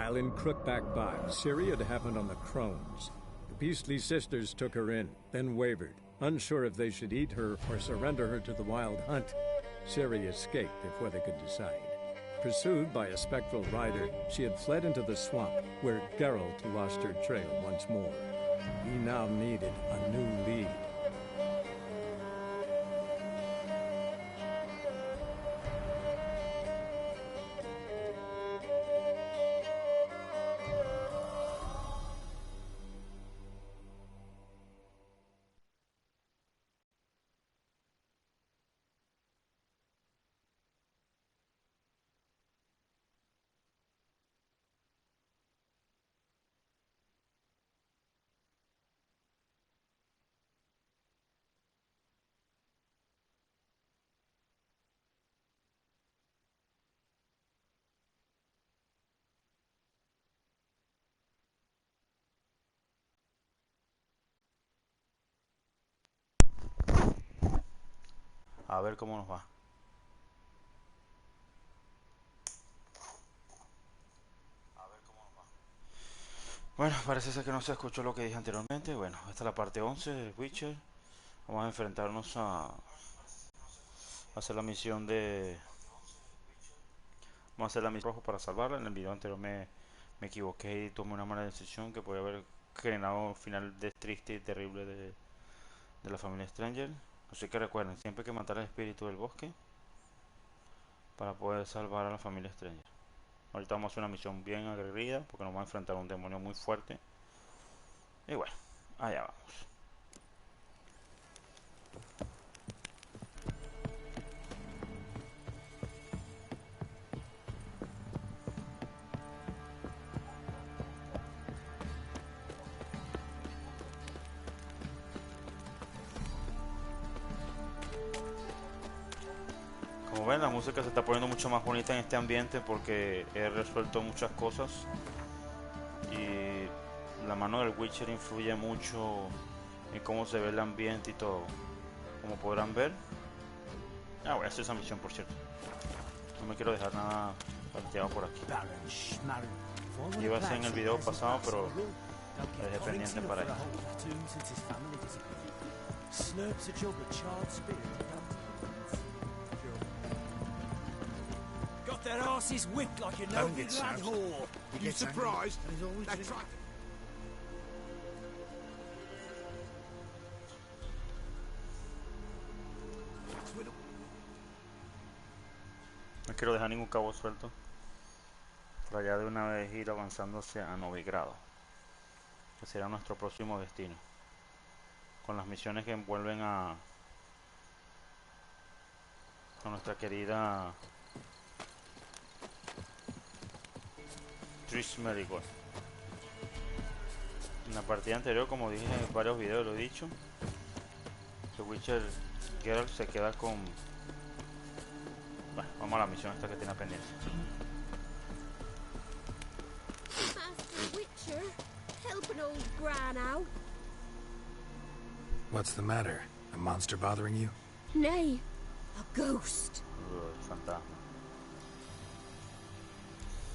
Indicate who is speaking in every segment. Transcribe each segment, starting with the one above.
Speaker 1: while in Crookback Bog, Ciri had happened on the Crones. The beastly sisters took her in, then wavered, unsure if they should eat her or surrender her to the Wild Hunt. Ciri escaped before they could decide. Pursued by a spectral rider, she had fled into the swamp, where Geralt lost her trail once more. He now needed a new lead.
Speaker 2: A ver cómo nos va. Bueno, parece ser que no se escuchó lo que dije anteriormente. Bueno, esta es la parte 11 de Witcher. Vamos a enfrentarnos a hacer la misión de... Vamos a hacer la misión rojo para salvarla. En el video anterior me equivoqué y tomé una mala decisión que puede haber generado un final triste y terrible de la familia Stranger. Así que recuerden, siempre hay que matar al espíritu del bosque para poder salvar a la familia Stranger. Ahorita vamos a hacer una misión bien aguerrida porque nos vamos a enfrentar a un demonio muy fuerte. Y bueno, allá vamos. Como ven, la música se está poniendo mucho más bonita en este ambiente porque he resuelto muchas cosas y la mano del Witcher influye mucho en cómo se ve el ambiente y todo. Como podrán ver, voy a hacer esa misión, por cierto. No me quiero dejar nada planteado por aquí. Iba a hacer en el video pasado, pero lo dejé pendiente para esto.
Speaker 3: Their asses whipped like a no big lad whore. You surprised? That's right.
Speaker 2: No quiero dejar ningún cabo suelto. Para ya de una vez ir avanzándose a Novigrado, que será nuestro próximo destino. Con las misiones que envuelven a nuestra querida Trish Merigold. En la partida anterior, como dije en varios videos, lo he dicho, The Witcher Geralt se queda con... Bueno, vamos a la misión esta que tiene pendiente.
Speaker 4: Master Witcher, help an old gran out.
Speaker 5: What's the matter? A monster bothering you?
Speaker 4: Nay, a ghost.
Speaker 2: Fantasma.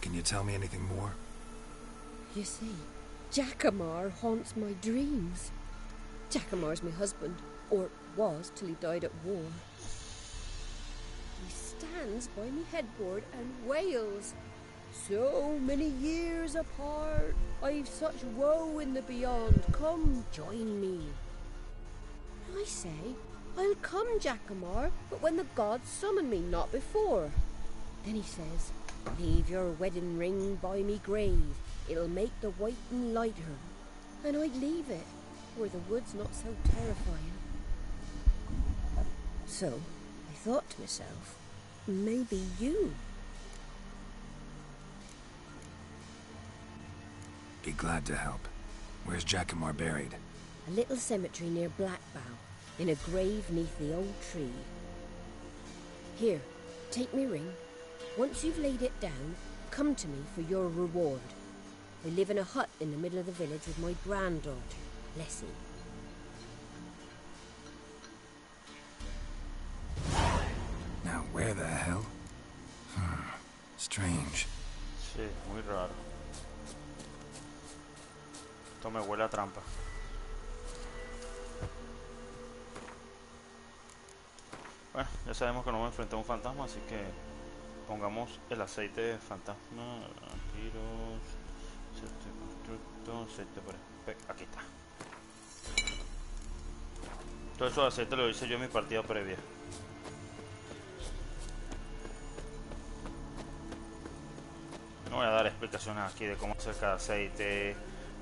Speaker 5: Can you tell me anything more?
Speaker 4: You see, Jackamar haunts my dreams. Jackamar's my husband, or was till he died at war. He stands by me headboard and wails. So many years apart, I've such woe in the beyond. Come, join me. I say, I'll come, Jackamar, but when the gods summon me, not before. Then he says, leave your wedding ring by me grave. It'll make the waiting lighter. And I'd leave it, where the wood's not so terrifying. So, I thought to myself, maybe you.
Speaker 5: Be glad to help. Where's Jackamar buried?
Speaker 4: A little cemetery near Blackbough, in a grave neath the old tree. Here, take me ring. Once you've laid it down, come to me for your reward. I live in a hut in the middle of the village with my granddaughter, Leslie.
Speaker 5: Now, where the hell? Strange.
Speaker 2: Sí, muy raro. Esto me huele a trampa. Bueno, ya sabemos que no me enfrenté a un fantasma, así que pongamos el aceite de fantasma. Vampiros, aceite de constructo, aceite por aquí está. Todo eso de aceite lo hice yo en mi partida previa. No voy a dar explicaciones aquí de cómo hacer cada aceite,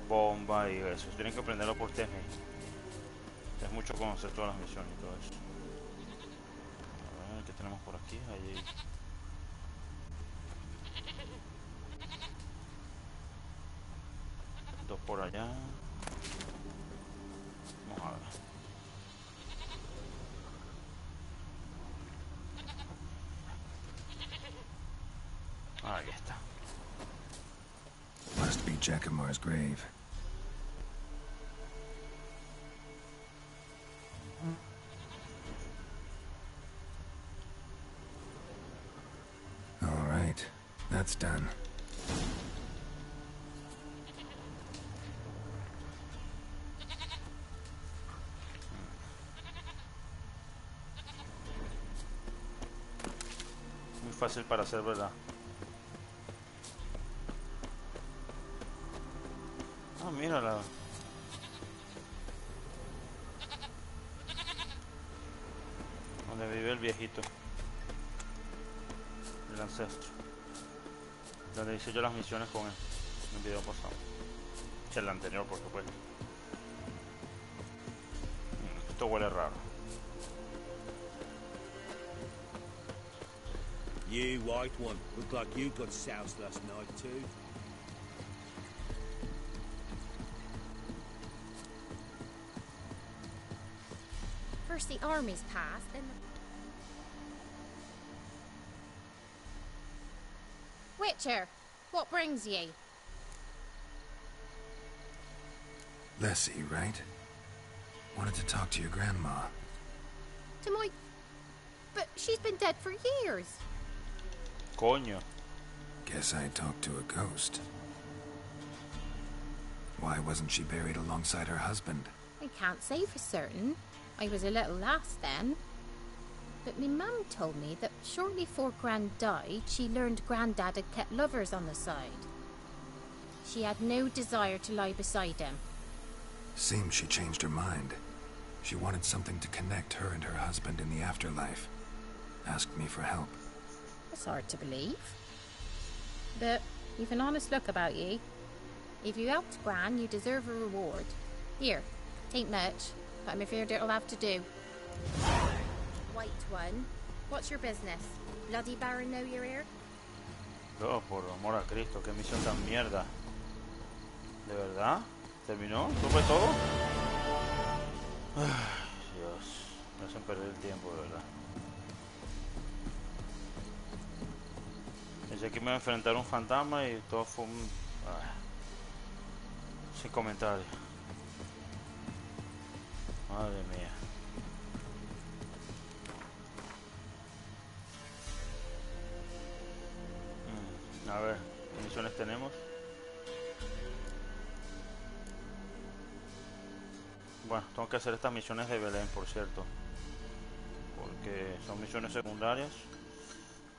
Speaker 2: bomba y eso. Tienen que aprenderlo por ustedes mismos. Es mucho conocer todas las misiones y todo eso. A ver, ¿qué tenemos por aquí? Ahí. Dos por allá. Vamos a ver. Ahí está.
Speaker 5: Must be Jackamar's grave. All right, that's done.
Speaker 2: Muy fácil para hacer, ¿verdad? Ah, mírala. Donde vive el viejito. El ancestro. Donde hice yo las misiones con él. En el video pasado. El anterior, por supuesto. Esto huele raro.
Speaker 3: You white one. Look like you got soused last night too.
Speaker 6: First the armies pass, then the... Witcher, what brings ye?
Speaker 5: Lessie, right? Wanted to talk to your grandma.
Speaker 6: To my... But she's been dead for years.
Speaker 2: Coño.
Speaker 5: Guess I talked to a ghost. Why wasn't she buried alongside her husband?
Speaker 6: I can't say for certain. I was a little lass then. But my mum told me that shortly before Gran died, she learned Grandad had kept lovers on the side. She had no desire to lie beside him.
Speaker 5: Seems she changed her mind. She wanted something to connect her and her husband in the afterlife. Asked me for help.
Speaker 6: It's hard to believe. But you've an honest look about ye. If you helped Gran, you deserve a reward. Here, tain't much, but I'm afraid it'll have to do. White one, what's your business? Bloody Baron know you're here?
Speaker 2: No, por amor a Cristo, qué misión tan mierda. ¿De verdad? ¿Terminó? ¿Eso fue todo? Ay, Dios, me hacen perder el tiempo, de verdad. Pensé que me iba a enfrentar a un fantasma y todo fue un... Ay, sin comentarios. Madre mía. A ver, ¿qué misiones tenemos? Bueno, tengo que hacer estas misiones de Belén, por cierto. Porque son misiones secundarias.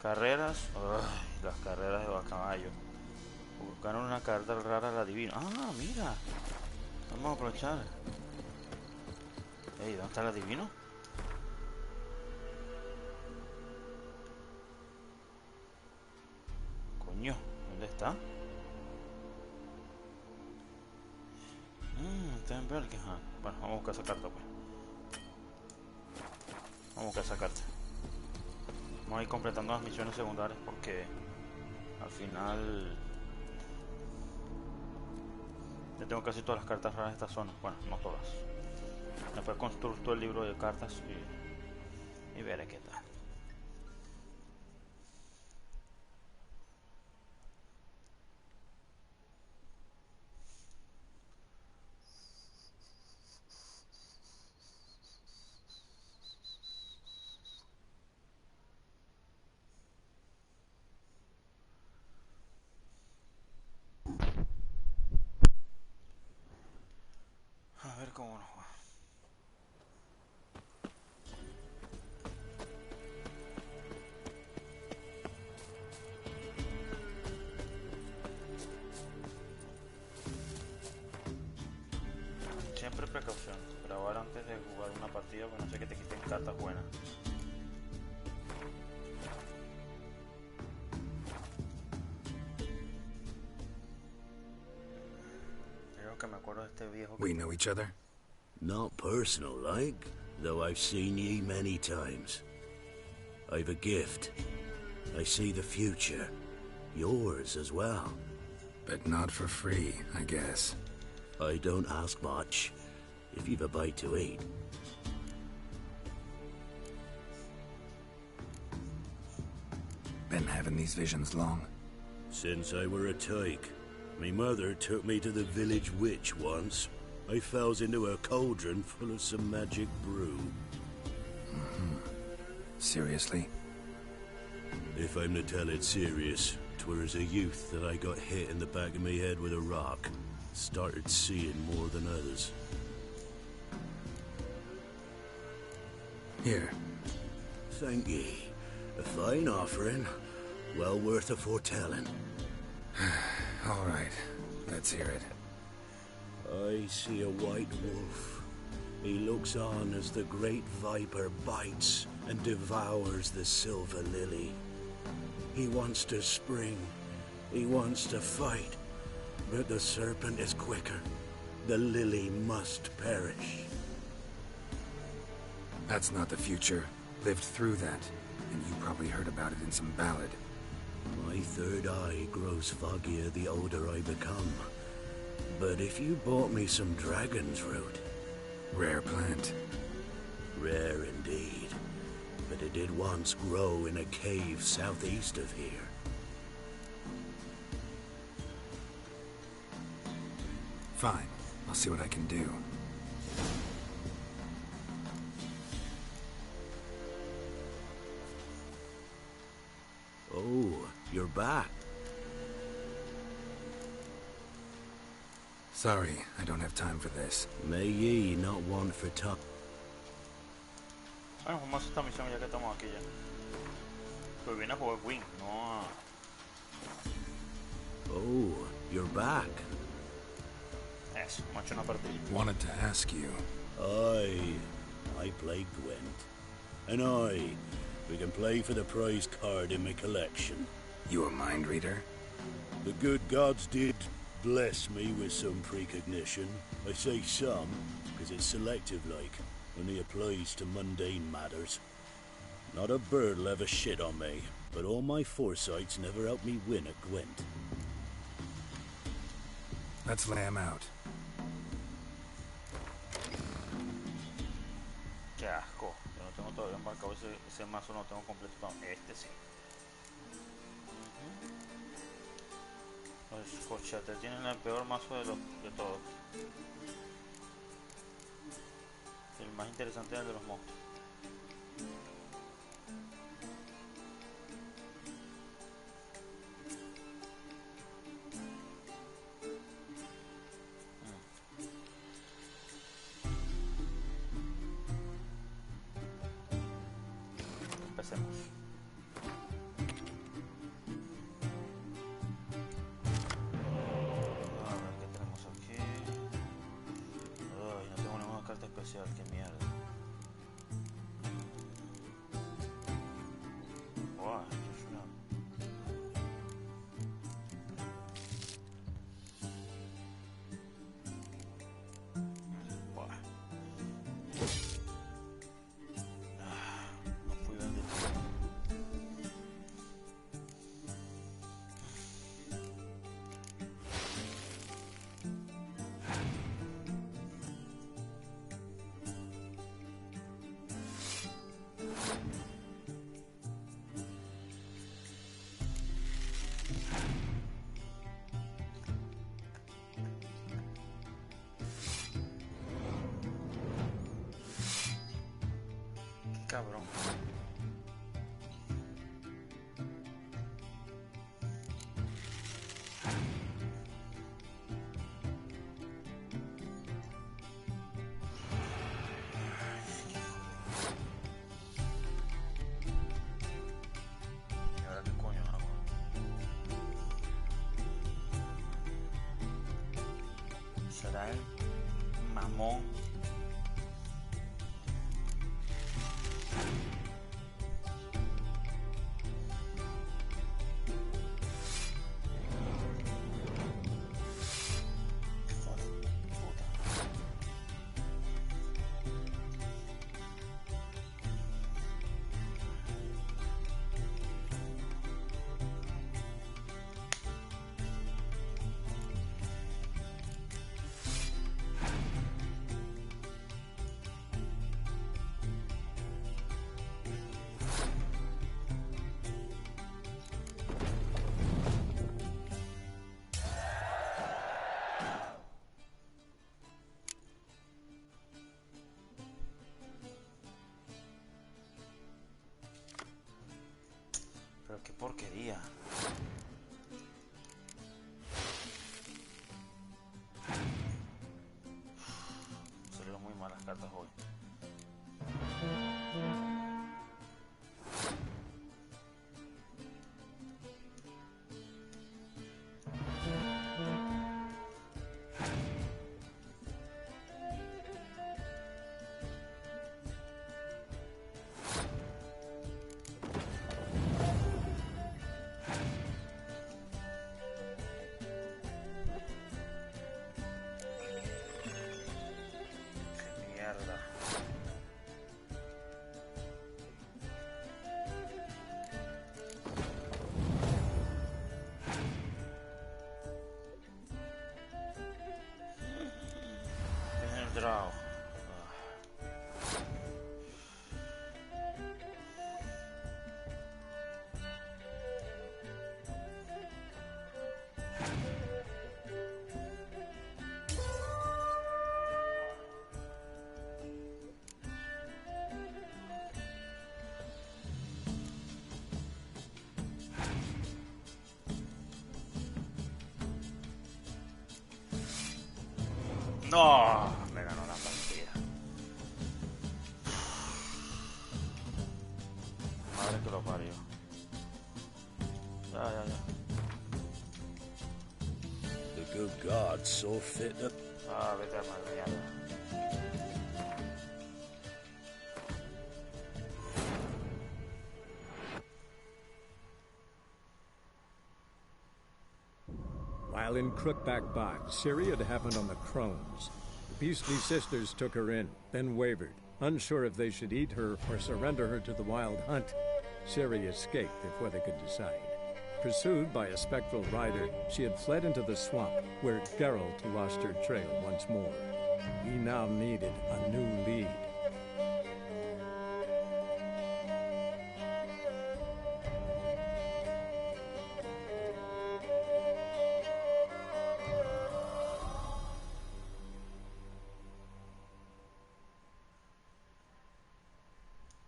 Speaker 2: Carreras. Ay, las carreras de caballo. Buscaron una carta rara al adivino. Ah, mira. Vamos a aprovechar. Ey, ¿dónde está el adivino? Coño, ¿dónde está? Está en Bellingham. Bueno, vamos a buscar esa carta, pues. Vamos a buscar esa carta. Vamos a ir completando las misiones secundarias porque al final ya tengo casi todas las cartas raras de esta zona. Bueno, no todas. Después construir todo el libro de cartas y veré qué tal. precaución. Grabar antes de jugar una partida, porque no sé que te quiten cartas buenas. Creo que me acuerdo de este viejo.
Speaker 5: We know each other?
Speaker 3: Not personal like, though I've seen ye many times. I've a gift. I see the future. Yours as well.
Speaker 5: But not for free, I guess.
Speaker 3: I don't ask much, if you've a bite to eat.
Speaker 5: Been having these visions long?
Speaker 3: Since I were a tyke. Me mother took me to the village witch once. I fells into a cauldron full of some magic brew.
Speaker 5: Seriously?
Speaker 3: If I'm to tell it serious, 'twere as a youth that I got hit in the back of me head with a rock. Started seeing more than others.
Speaker 5: Here.
Speaker 3: Thank ye. A fine offering. Well worth a foretelling.
Speaker 5: All right. Let's hear it.
Speaker 3: I see a white wolf. He looks on as the great viper bites and devours the silver lily. He wants to spring. He wants to fight. But the serpent is quicker. The lily must perish.
Speaker 5: That's not the future. Lived through that. And you probably heard about it in some ballad.
Speaker 3: My third eye grows foggier the older I become. But if you bought me some dragon's root...
Speaker 5: Rare plant.
Speaker 3: Rare indeed. But it did once grow in a cave southeast of here.
Speaker 5: Fine. I'll see what I can do.
Speaker 3: Oh, you're back.
Speaker 5: Sorry, I don't have time for this.
Speaker 3: May ye not want for time.
Speaker 2: Bueno, vamos a hacer esta misión ya que estamos aquí ya. Pues viene a jugar Wing, no.
Speaker 3: Oh, you're back.
Speaker 2: Eso, hemos hecho una partida.
Speaker 5: Wanted to ask you.
Speaker 3: I play Gwent. And we can play for the prize card in my collection.
Speaker 5: You a mind reader?
Speaker 3: The good gods did bless me with some precognition. I say some, because it's selective like, only applies to mundane matters. Not a bird'll ever shit on me, but all my foresights never helped me win at Gwent.
Speaker 5: Let's lay him out.
Speaker 2: Qué asco. Yo no tengo todavía embarcado ese mazo, no tengo completo. No, este sí. Los cochates tienen el peor mazo de todos. El más interesante es el de los monstruos. Empecemos. A ver qué tenemos aquí. Ay, no tengo ninguna carta especial, qué mierda. Wow, esto es una... Wow. No fui bien de todo. Qué cabrón. ¿Y ahora qué coño hago? ¿Será el mamón Pero qué porquería. Salieron muy malas cartas hoy. Mierda. Viene el draw. No, me ganó la partida. Madre que lo parió. Ya.
Speaker 3: The good gods saw fit to...
Speaker 2: Ah, vete a madre mierda.
Speaker 1: While in Crookback Bog, Syria had happened on the Crones. The Beastly Sisters took her in, then wavered, unsure if they should eat her or surrender her to the Wild Hunt. Syria escaped before they could decide. Pursued by a spectral rider, she had fled into the swamp, where Geralt lost her trail once more. He now needed a new lead.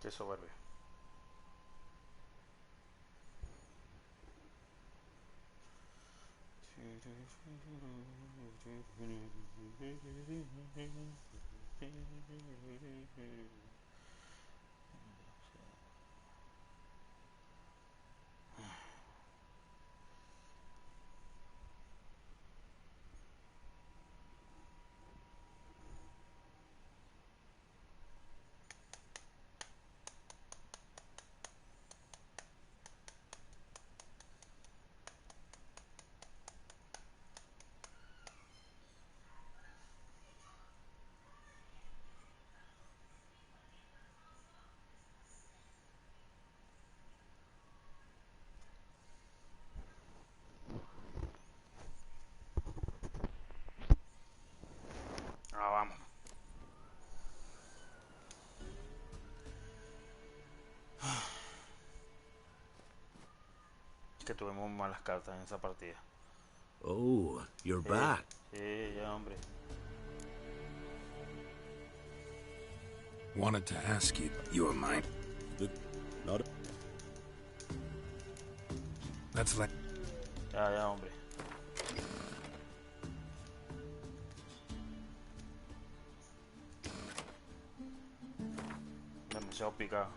Speaker 2: Qué soberbio. Ah, vamos. Que tuvimos malas cartas en esa partida.
Speaker 3: Oh, you're back.
Speaker 2: Sí, ya, hombre.
Speaker 5: Wanted to ask you. You were mine.
Speaker 3: Not...
Speaker 5: That's like...
Speaker 2: Ya, hombre. Demasiado picado.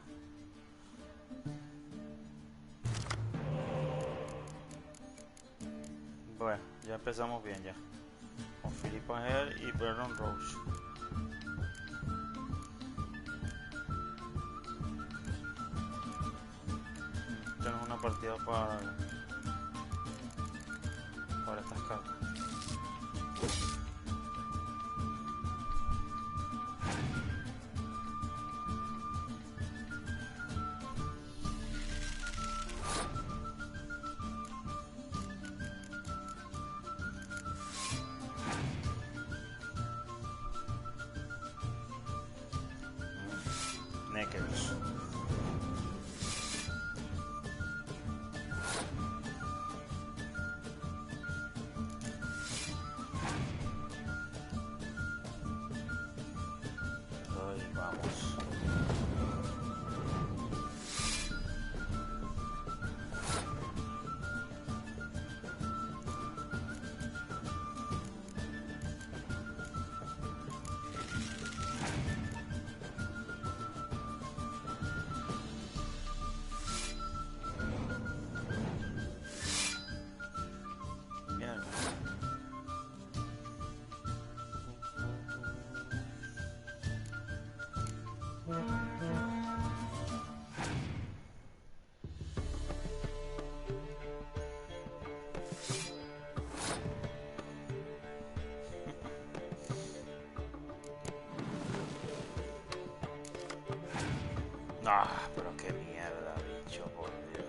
Speaker 2: Bueno, ya empezamos bien ya. Con Philip Angel y Brennan Rose. Tenemos una partida para estas cartas. Neckers. Ah, pero qué mierda, bicho, por Dios.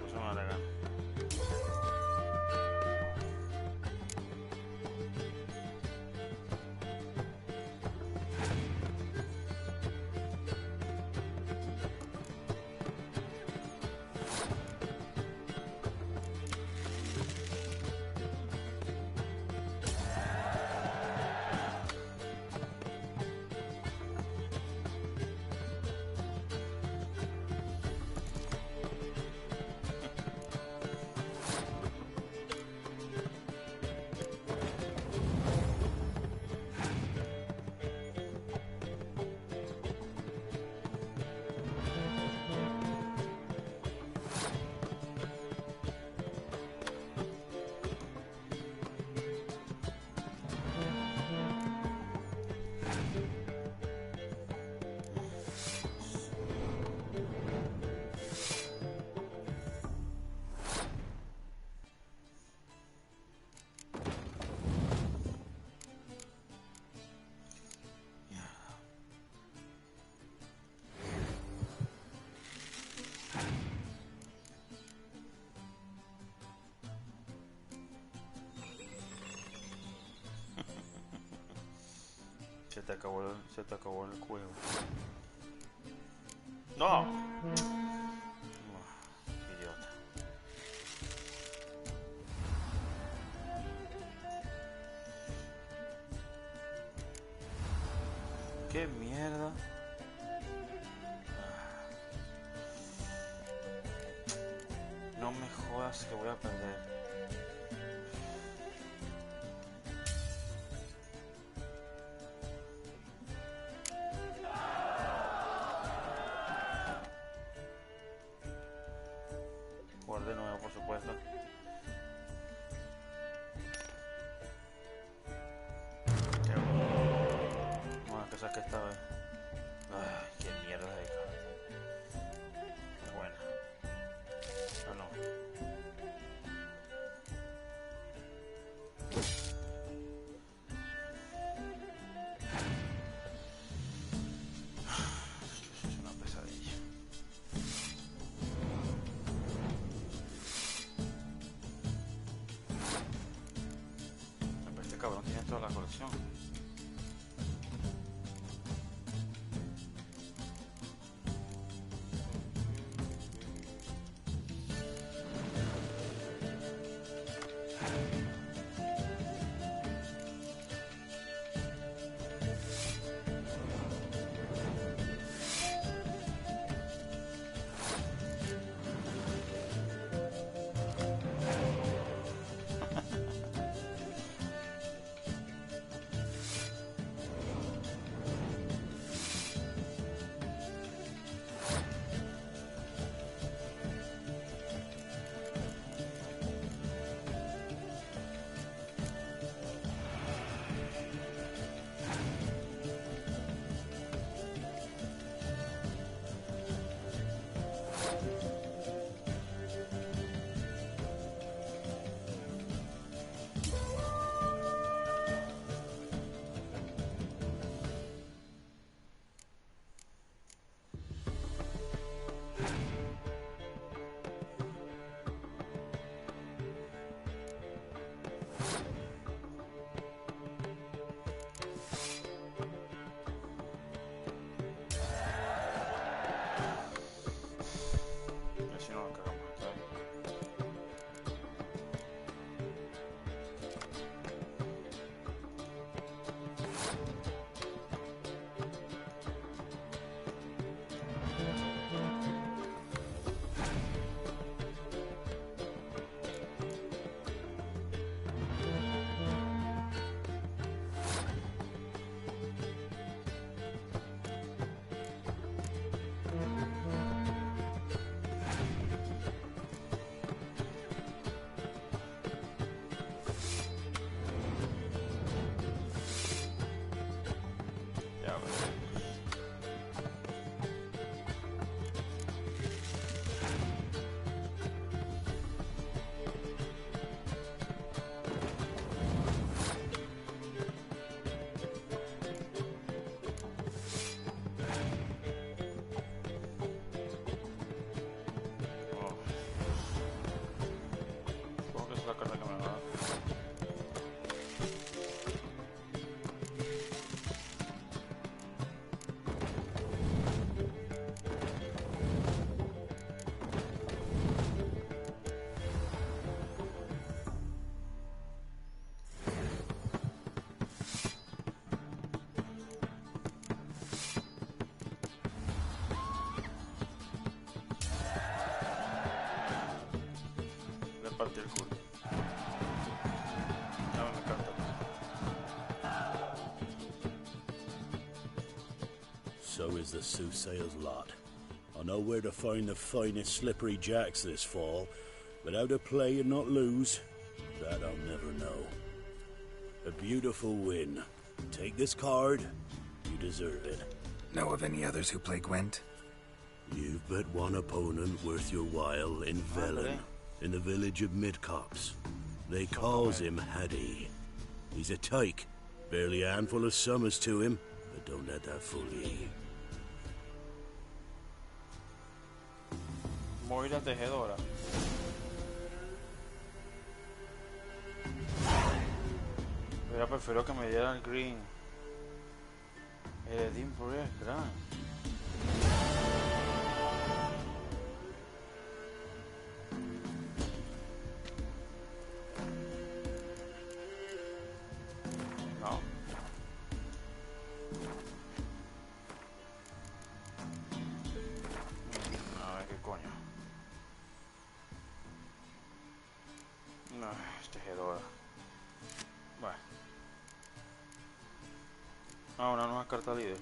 Speaker 2: Eso no le gana. Se te acabó el juego. No. Idiota. ¿Qué mierda? No me jodas que voy a perder. Jugar de nuevo, por supuesto. Qué bueno. Vamos a que saque esta vez. Ay, qué mierda de carta. Qué buena. Ah, no. Es una pesadilla. Este cabrón tiene toda la colección. Supongo que es la carta que me va a dar. Le partí el culo. Dame mi carta.
Speaker 3: So is the soothsayer's lot. I know where to find the finest slippery jacks this fall, but how to play and not lose, that I'll never know. A beautiful win. Take this card. You deserve it.
Speaker 5: Know of any others who play Gwent?
Speaker 3: You've but one opponent worth your while in Velen, in the village of Midcopse. They calls him Haddy. He's a tyke. Barely a handful of summers to him, but don't let that fool ye.
Speaker 2: Moira Tejedora. Hubiera preferido que me diera el green. El Edinburgh es gran. No. A ver qué coño. No, es Tejedora. Bueno. Ah, una nueva carta líder.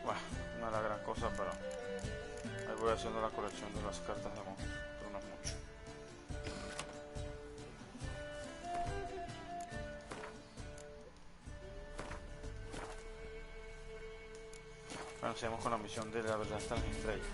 Speaker 2: Bueno, no es la gran cosa, pero ahí voy haciendo la colección de las cartas de monstruos, pero no es mucho. Bueno, seguimos con la misión de la verdad está en las estrellas.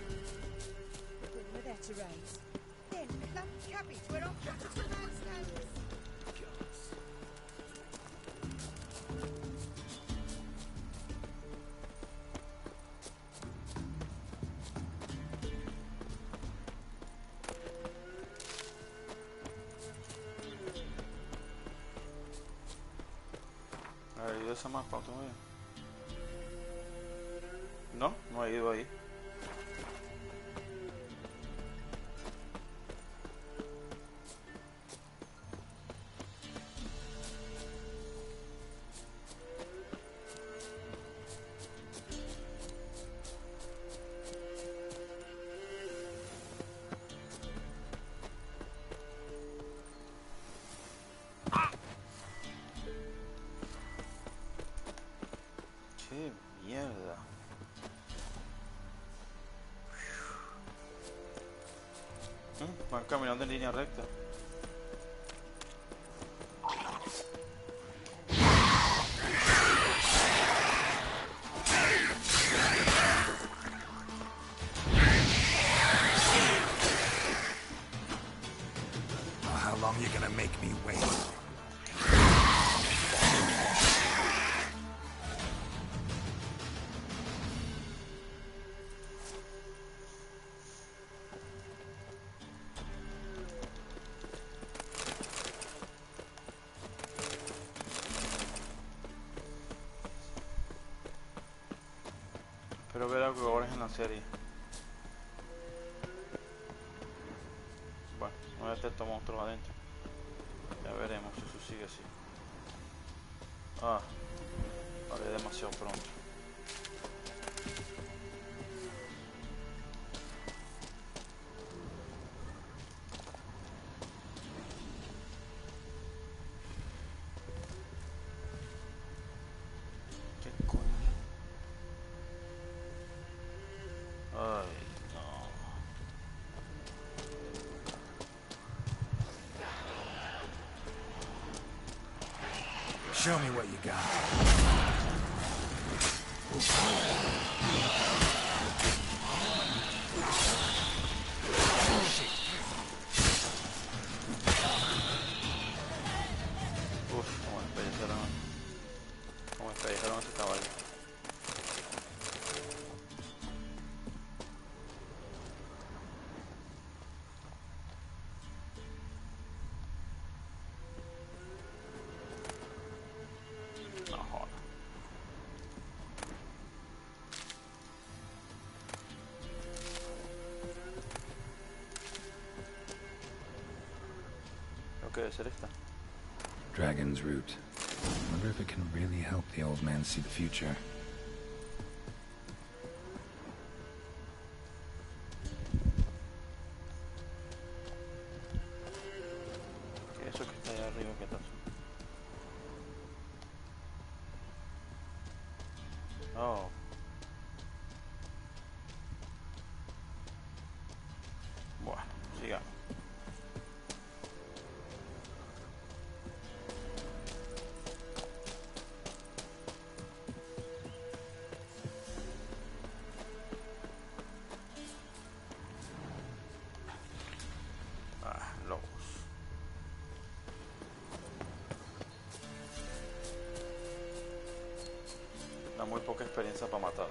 Speaker 2: ¿Ha ido esa mapa todavía? No, no ha ido ahí. ¡Qué mierda! Van caminando en línea recta.
Speaker 5: How long you gonna make me wait?
Speaker 2: Espero ver algo ahora en la serie. Bueno, no detecto monstruos adentro. Ya veremos si eso sigue así. Ah, vale, demasiado pronto. ¿Qué coño? Ay, no.
Speaker 5: Show me what you got.
Speaker 2: Uf, como despejaron ese caballo. No joda. Creo que debe ser esta.
Speaker 5: Dragon's root. Wonder if it can really help the old man see the future.
Speaker 2: ¿Qué es eso que está allá arriba? ¿Qué tal? Oh. Bueno, sigamos. Ah, lobos. Da muy poca experiencia para matar.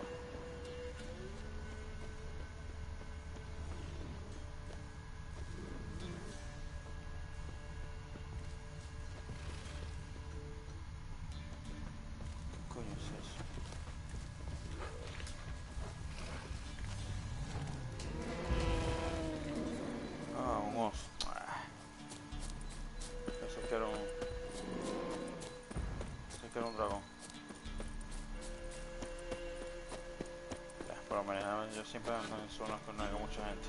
Speaker 2: ¿Qué coño es eso? Ah, un oso. Pensé que era un... Pensé que era un dragón. Ya, por lo menos yo siempre ando en zonas que no haya mucha gente.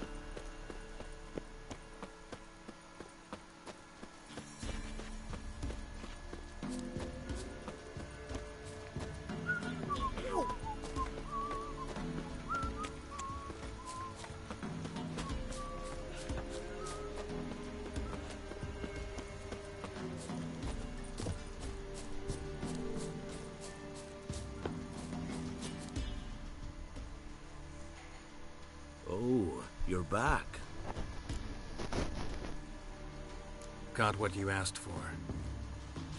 Speaker 3: Oh, you're back.
Speaker 5: Got what you asked for.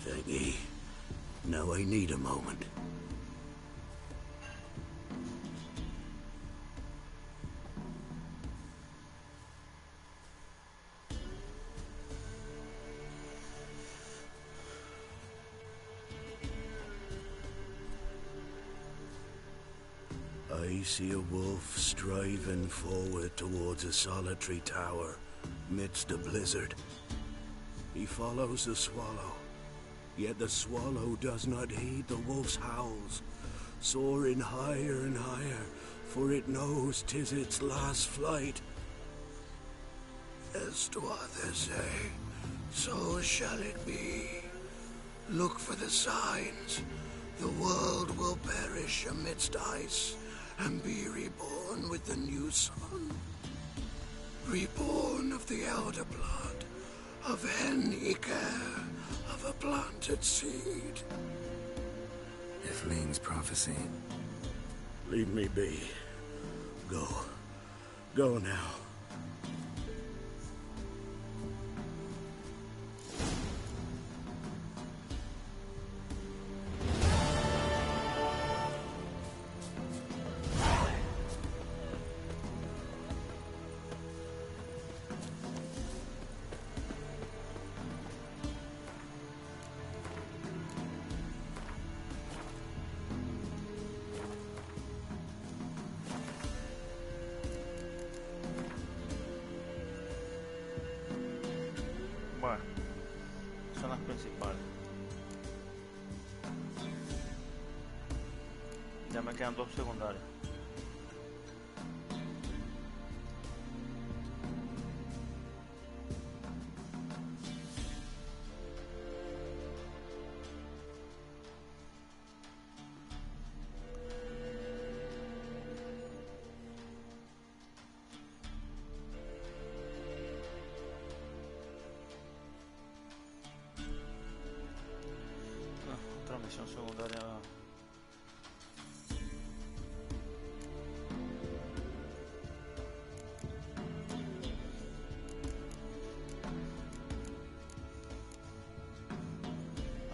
Speaker 3: Thanky. Now I need a moment. I see a wolf striving forward towards a solitary tower midst a blizzard. He follows the swallow, yet the swallow does not heed the wolf's howls, soaring higher and higher, for it knows 'tis its last flight. As to others say, so shall it be. Look for the signs. The world will perish amidst ice and be reborn with the new sun. Reborn of the elder blood, of Hen-Iker, of a planted seed.
Speaker 5: Ifleen's prophecy.
Speaker 3: Leave me be. Go. Go now.
Speaker 2: Ya me quedan 2 secundarias. Otra misión secundaria.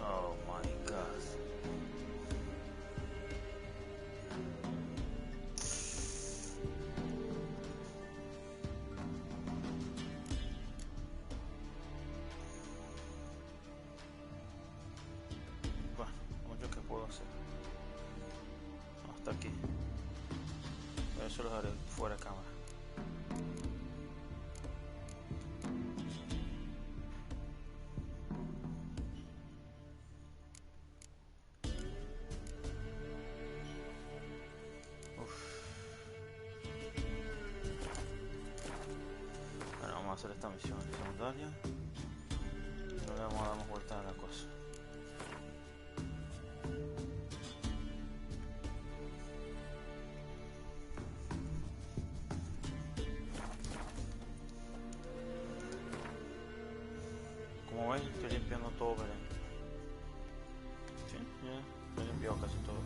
Speaker 2: Oh my god. Bueno, mucho que puedo hacer. Hasta aquí. Pero eso lo haré fuera de cámara. Bueno, vamos a hacer esta misión secundaria. Y luego vamos a dar vuelta a la cosa. Como ven, estoy limpiando todo, Belén. Sí, ya he limpiado casi todo.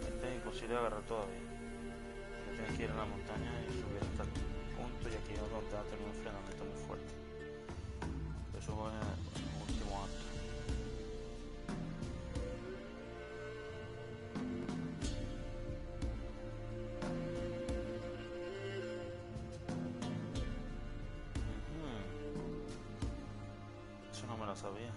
Speaker 2: Este es imposible de agarrar todavía. Tienes que ir a la montaña y subir hasta el punto, y aquí es donde va a tener un frenamiento muy fuerte. Eso fue en el último acto. Eso no me lo sabía.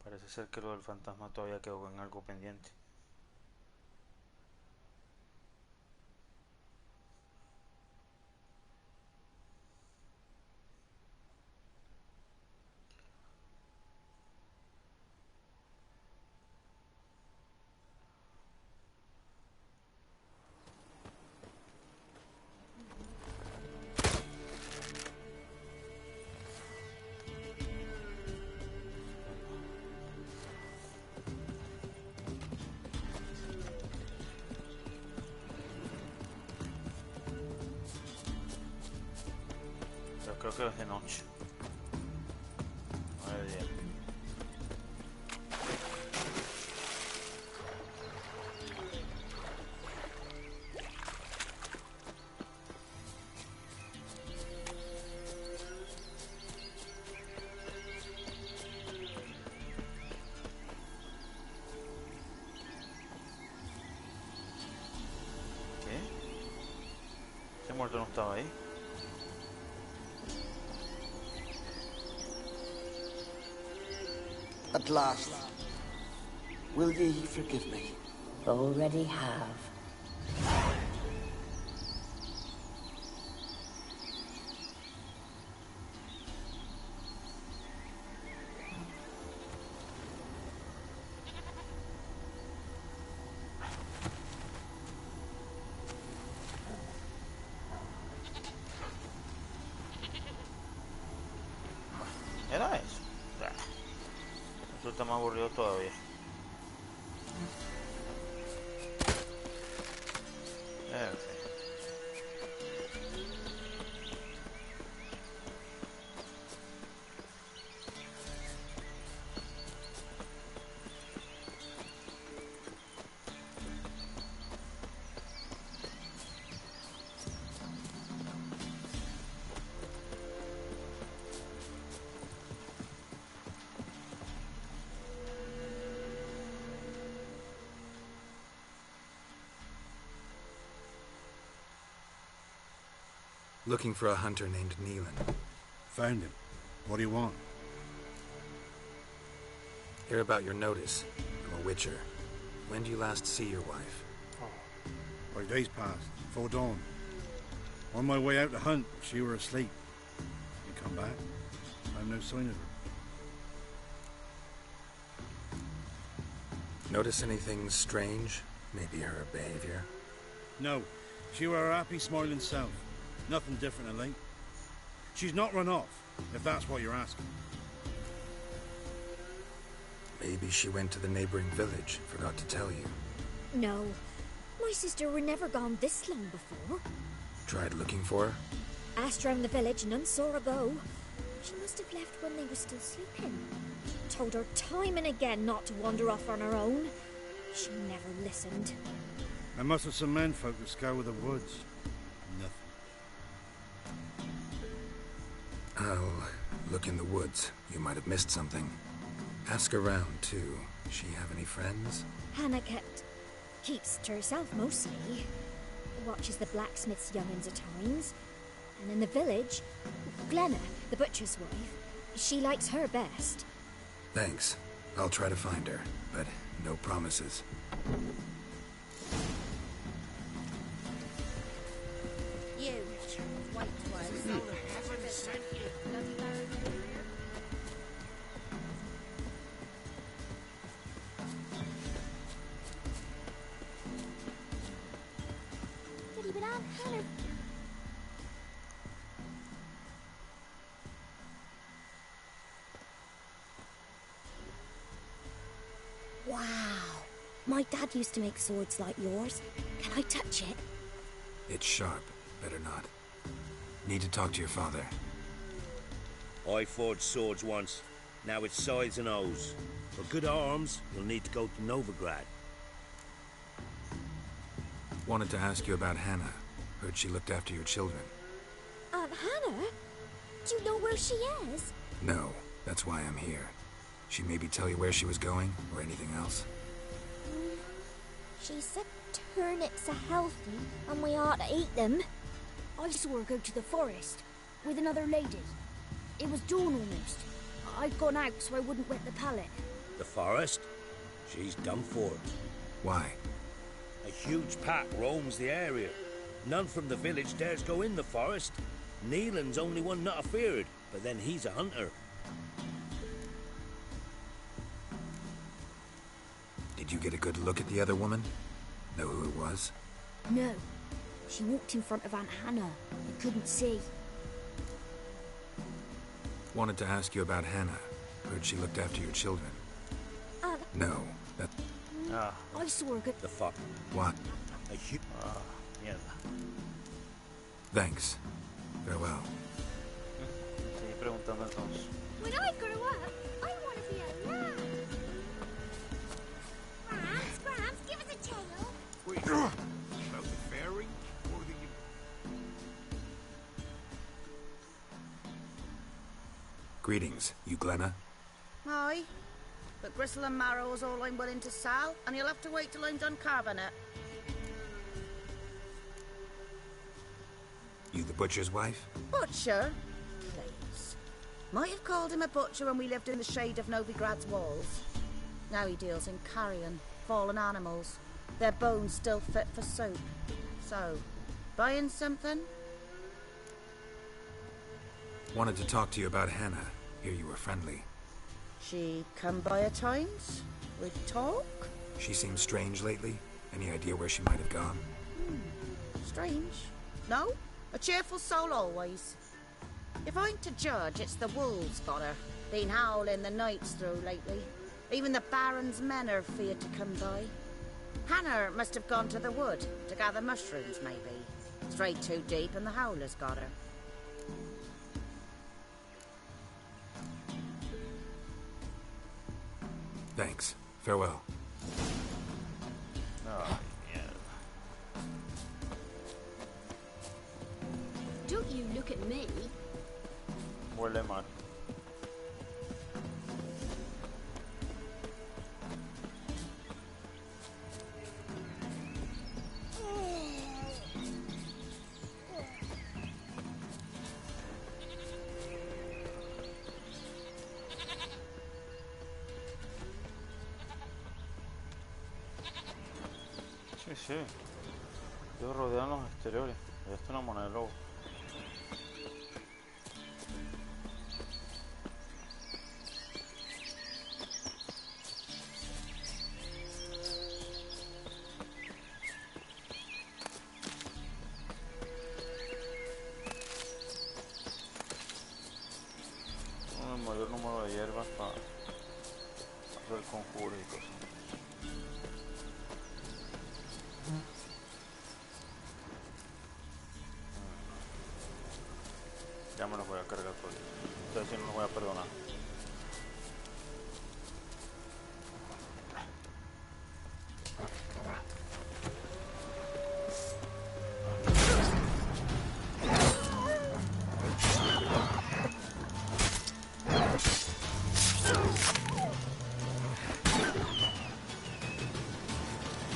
Speaker 2: Parece ser que lo del fantasma todavía quedó en algo pendiente. Pero creo que es de noche. No es de día. ¿Qué? Ese muerto no estaba ahí.
Speaker 7: At last. Will ye forgive me?
Speaker 4: Already have.
Speaker 2: ¿Era eso? Eso está más aburrido todavía. En fin.
Speaker 5: Looking for a hunter named Neelan.
Speaker 3: Found him. What do you want?
Speaker 5: Hear about your notice. I'm a witcher. When did you last see your wife?
Speaker 8: 5 days passed, before dawn. On my way out to hunt, she were asleep. You come back, I have no sign of her.
Speaker 5: Notice anything strange? Maybe her behavior?
Speaker 8: No, she were her happy, smiling self. Nothing different than late. She's not run off, if that's what you're asking.
Speaker 5: Maybe she went to the neighboring village, forgot to tell you.
Speaker 9: No, my sister were never gone this long before.
Speaker 5: Tried looking for her?
Speaker 9: Asked round the village, none saw her go. She must have left when they were still sleeping. Told her time and again not to wander off on her own. She never listened.
Speaker 8: I must have some men folk that scour the woods. Nothing.
Speaker 5: I'll look in the woods. You might have missed something. Ask around, too. She have any friends?
Speaker 9: Hannah keeps to herself mostly. Watches the blacksmith's young'uns at times. And in the village, Glenna, the butcher's wife, she likes her best.
Speaker 5: Thanks. I'll try to find her, but no promises.
Speaker 4: You, white one.
Speaker 9: Hannah. Wow. My dad used to make swords like yours. Can I touch it?
Speaker 5: It's sharp. Better not. Need to talk to your father.
Speaker 3: I forged swords once. Now it's sides and O's. For good arms, you'll need to go to Novigrad.
Speaker 5: Wanted to ask you about Hannah. Heard she looked after your children.
Speaker 9: Aunt Hannah? Do you know where she is?
Speaker 5: No, that's why I'm here. She maybe tell you where she was going, or anything else?
Speaker 9: She said turnips are healthy, and we ought to eat them. I saw her go to the forest, with another lady. It was dawn almost. I'd gone out so I wouldn't wet the pallet.
Speaker 3: The forest? She's done for.
Speaker 5: Why?
Speaker 3: A huge pack roams the area. None from the village dares go in the forest. Neelan's only one not afeared, but then he's a hunter.
Speaker 5: Did you get a good look at the other woman? Know who it was?
Speaker 9: No. She walked in front of Aunt Hannah. I couldn't see.
Speaker 5: Wanted to ask you about Hannah. Heard she looked after your children. No, that...
Speaker 9: I saw her go...
Speaker 3: The fuck?
Speaker 5: What?
Speaker 3: A huge...
Speaker 2: Mierda.
Speaker 5: Thanks. Farewell.
Speaker 2: Sigue preguntando entonces.
Speaker 9: When I grow up, I want to be a lamb. Gramps, give us a tail.
Speaker 10: Wait, about the fairy? Or the...
Speaker 5: Greetings, you Glenna?
Speaker 11: Aye, but gristle and marrow is all I'm willing to sell, and you'll have to wait till I'm done carving it.
Speaker 5: You the butcher's wife?
Speaker 11: Butcher? Please. Might have called him a butcher when we lived in the shade of Novigrad's walls. Now he deals in carrion, fallen animals. Their bones still fit for soup. So, buying something?
Speaker 5: Wanted to talk to you about Hannah. Hear you were friendly.
Speaker 11: She come by at times? We'd talk?
Speaker 5: She seems strange lately. Any idea where she might have gone?
Speaker 11: Strange. No? A cheerful soul always. If I'm to judge, it's the wolves got her. Been howling the nights through lately. Even the Baron's men are feared to come by. Hannah must have gone to the wood to gather mushrooms, maybe. Strayed too deep and the howlers got her.
Speaker 5: Thanks. Farewell.
Speaker 2: Oh, mierda.
Speaker 4: Don't you look at me.
Speaker 2: Huele mal. Sí, sí. Ellos rodean los exteriores. Esto es una moneda de lobo. El mayor número de hierbas para hacer conjuros y cosas. Ya me los voy a cargar todos. Ustedes sí no los voy a perdonar.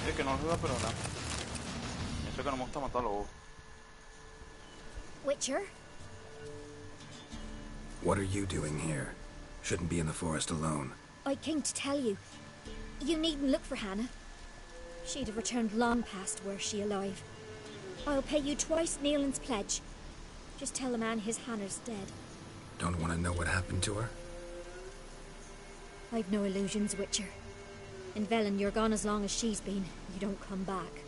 Speaker 2: Es que no los voy a perdonar. Eso que no me gusta matar a los lobos.
Speaker 9: Witcher?
Speaker 5: What are you doing here? Shouldn't be in the forest alone.
Speaker 9: I came to tell you. You needn't look for Hannah. She'd have returned long past were she alive. I'll pay you twice Neelan's pledge. Just tell the man his Hannah's dead.
Speaker 5: Don't want to know what happened to her?
Speaker 9: I've no illusions, Witcher. In Velen, you're gone as long as she's been. You don't come back.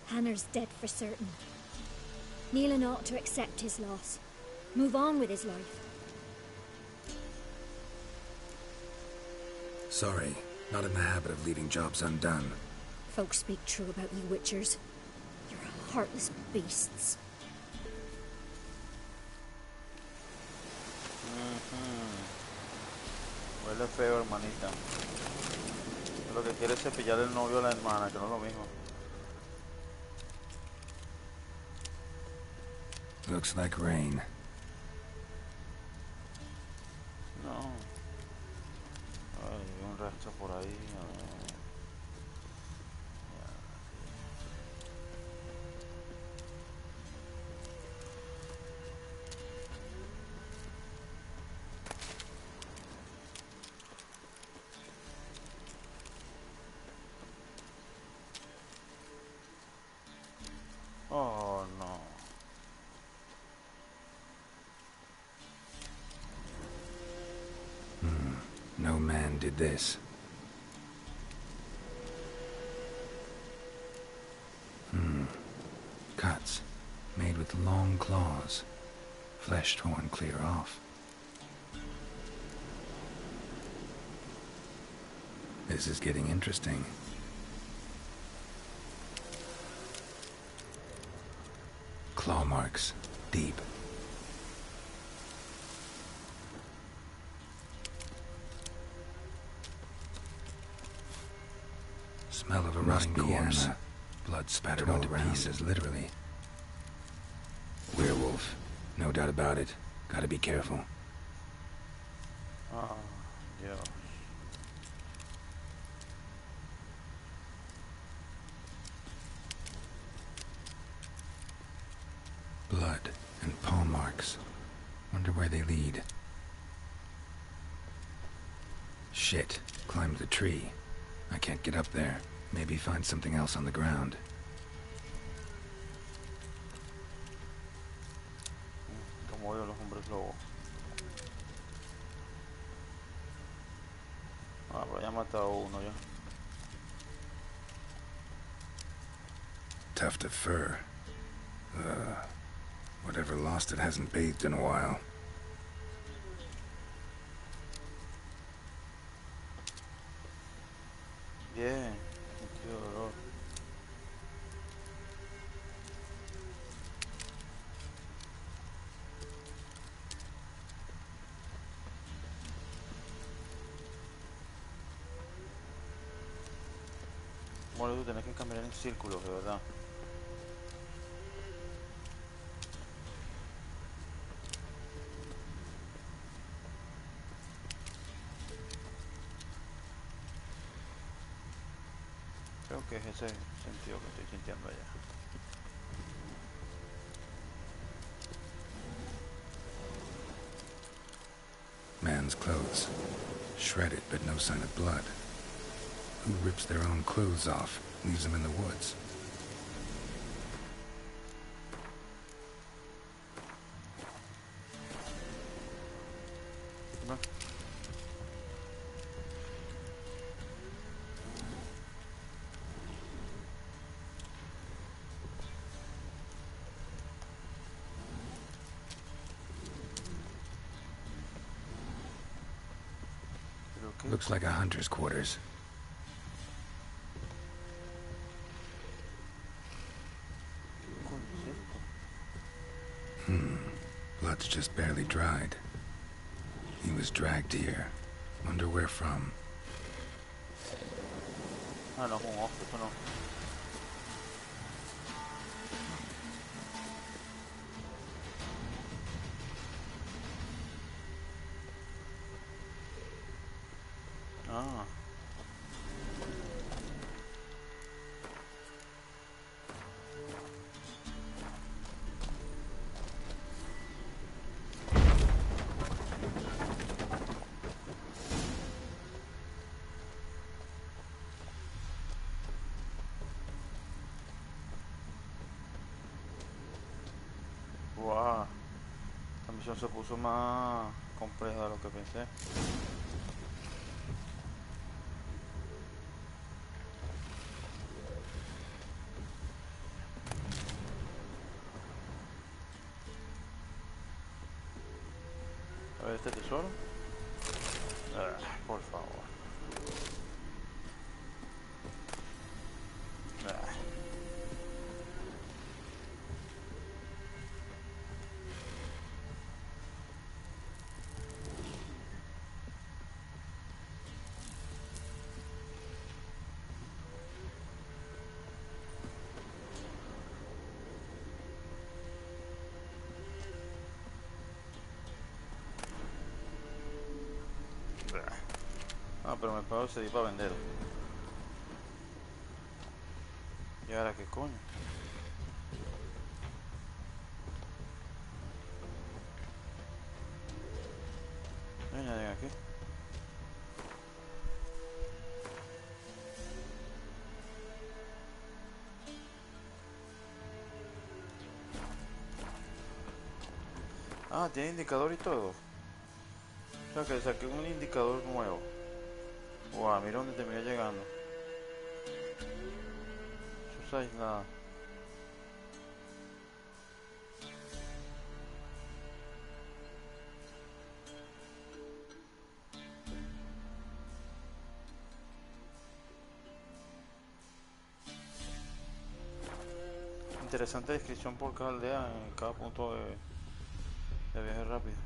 Speaker 9: Hannah's dead for certain. Neelan ought to accept his loss. Move on with his life.
Speaker 5: Sorry, not in the habit of leaving jobs undone.
Speaker 9: Folks speak true about you Witchers. You're heartless beasts.
Speaker 2: Huele feo, hermanita. Lo que quiere es cepillar el novio a la hermana, que no es lo mismo.
Speaker 5: Looks like rain.
Speaker 2: No. Ay, vi un rastro por ahí. A ver. Oh no.
Speaker 5: No man did this. Cuts, made with long claws. Flesh torn clear off. This is getting interesting. Claw marks, deep. Smell of a rotting corpse. Blood spattered onto pieces, literally. Werewolf. No doubt about it. Gotta be careful.
Speaker 2: Oh, Dios.
Speaker 5: Blood and paw marks. Wonder where they lead. Shit. Climbed the tree. I can't get up there. Maybe find something else on the ground.
Speaker 2: Como odio los hombres lobos. Ah, pero ya he matado uno ya.
Speaker 5: Tuft of fur. Whatever lost it hasn't bathed in a while.
Speaker 2: Bien, sentido de dolor. Bueno, tú tenés que caminar en círculos, de verdad. Creo que es ese sentido que estoy sintiendo allá.
Speaker 5: Man's clothes. Shredded, but no sign of blood. Who rips their own clothes off? Leaves him in the woods.
Speaker 2: No.
Speaker 5: Looks like a hunter's quarters. Blood's just barely dried. He was dragged here. Wonder where from.
Speaker 2: Ah, no, es un ojo, eso no. Ah. Wow. La misión se puso más compleja de lo que pensé. A ver este tesoro. Por favor. Ah, pero me puedo seguir para vender. ¿Y ahora qué coño? No hay nadie aquí. Ah, tiene indicador y todo. O sea que le saqué un indicador nuevo. Wow, mira dónde terminé llegando. Eso es aislado. Interesante descripción por cada aldea en cada punto de viaje rápido.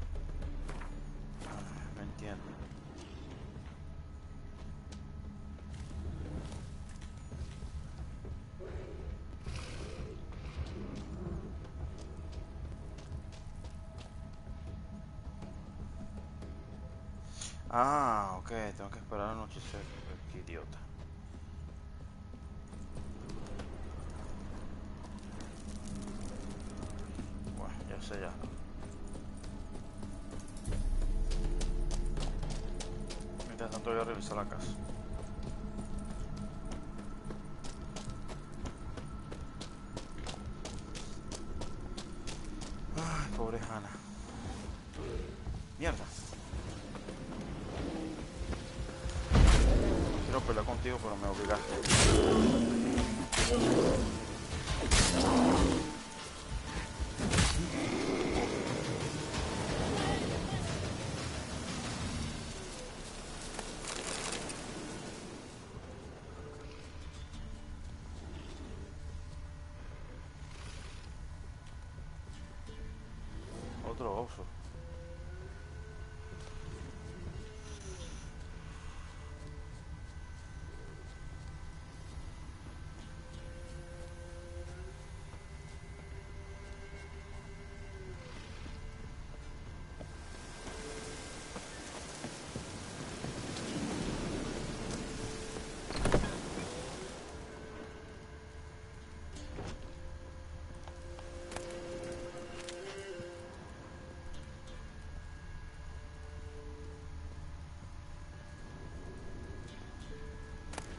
Speaker 2: No entiendo. Ah, ok, tengo que esperar anochecer. Qué idiota. Bueno, ya sé ya. Mientras tanto voy a revisar la casa. Ay, pobre Hannah. Mierda. Quiero pelear contigo, pero me obligaste. Otro oso.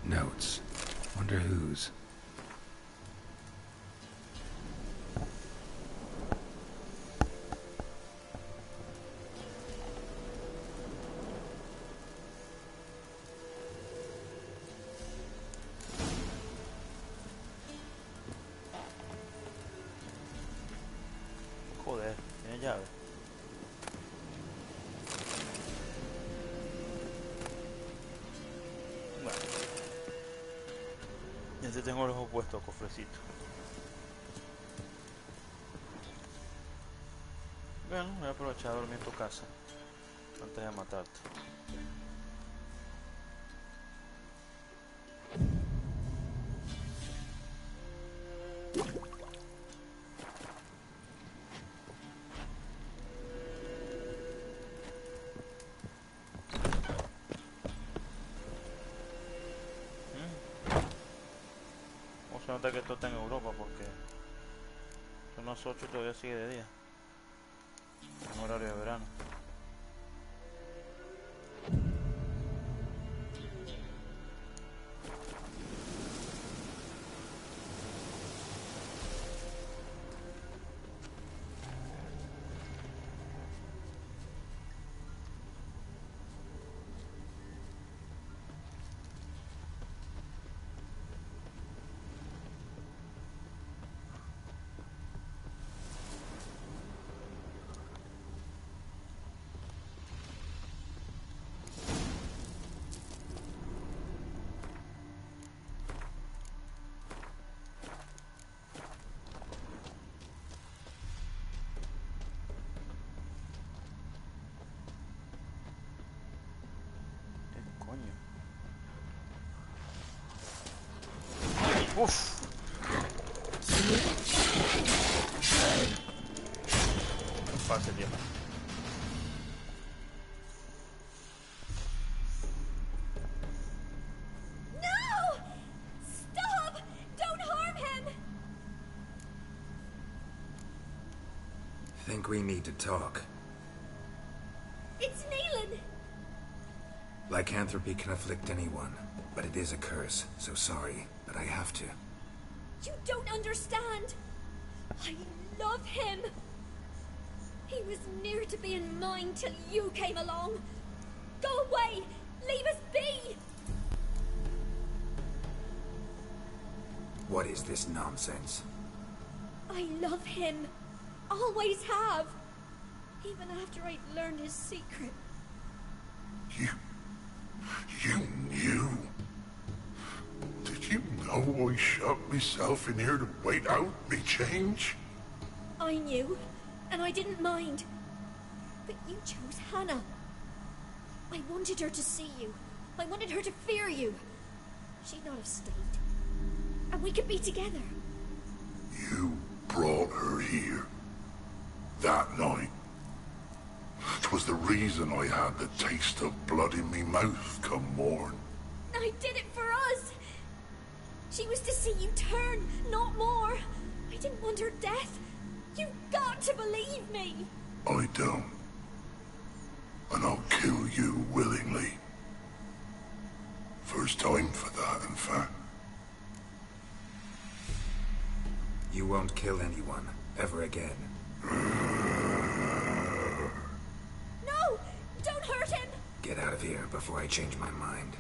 Speaker 5: Notes. Wonder whose.
Speaker 2: Joder, tiene llave. Bueno. Ya te tengo los opuestos, cofrecito. Bueno, voy a aprovechar a dormir en tu casa antes de matarte. O se nota que esto está en Europa porque son las 8 y todavía sigue de día. En horario de verano. Coño. Uf. No pase, tío.
Speaker 9: No! Stop! Don't harm him!
Speaker 5: Think we need to talk.
Speaker 9: It's Neelan!
Speaker 5: Lycanthropy can afflict anyone, but it is a curse, so sorry, but I have to.
Speaker 9: You don't understand. I love him. He was near to being mine till you came along. Go away! Leave us be!
Speaker 5: What is this nonsense?
Speaker 9: I love him. Always have. Even after I'd learned his secret.
Speaker 12: You knew? Did you know I shut myself in here to wait out me change?
Speaker 9: I knew, and I didn't mind. But you chose Hannah. I wanted her to see you. I wanted her to fear you. She'd not have stayed. And we could be together.
Speaker 12: You brought her here. That night. 'Twas the reason I had the taste of blood in me mouth come morn.
Speaker 9: I did it for us. She was to see you turn, not more. I didn't want her death. You've got to believe me.
Speaker 12: I don't. And I'll kill you willingly. First time for that, in fact.
Speaker 5: You won't kill anyone, ever again.
Speaker 9: No! Don't hurt him!
Speaker 5: Get out of here before I change my mind.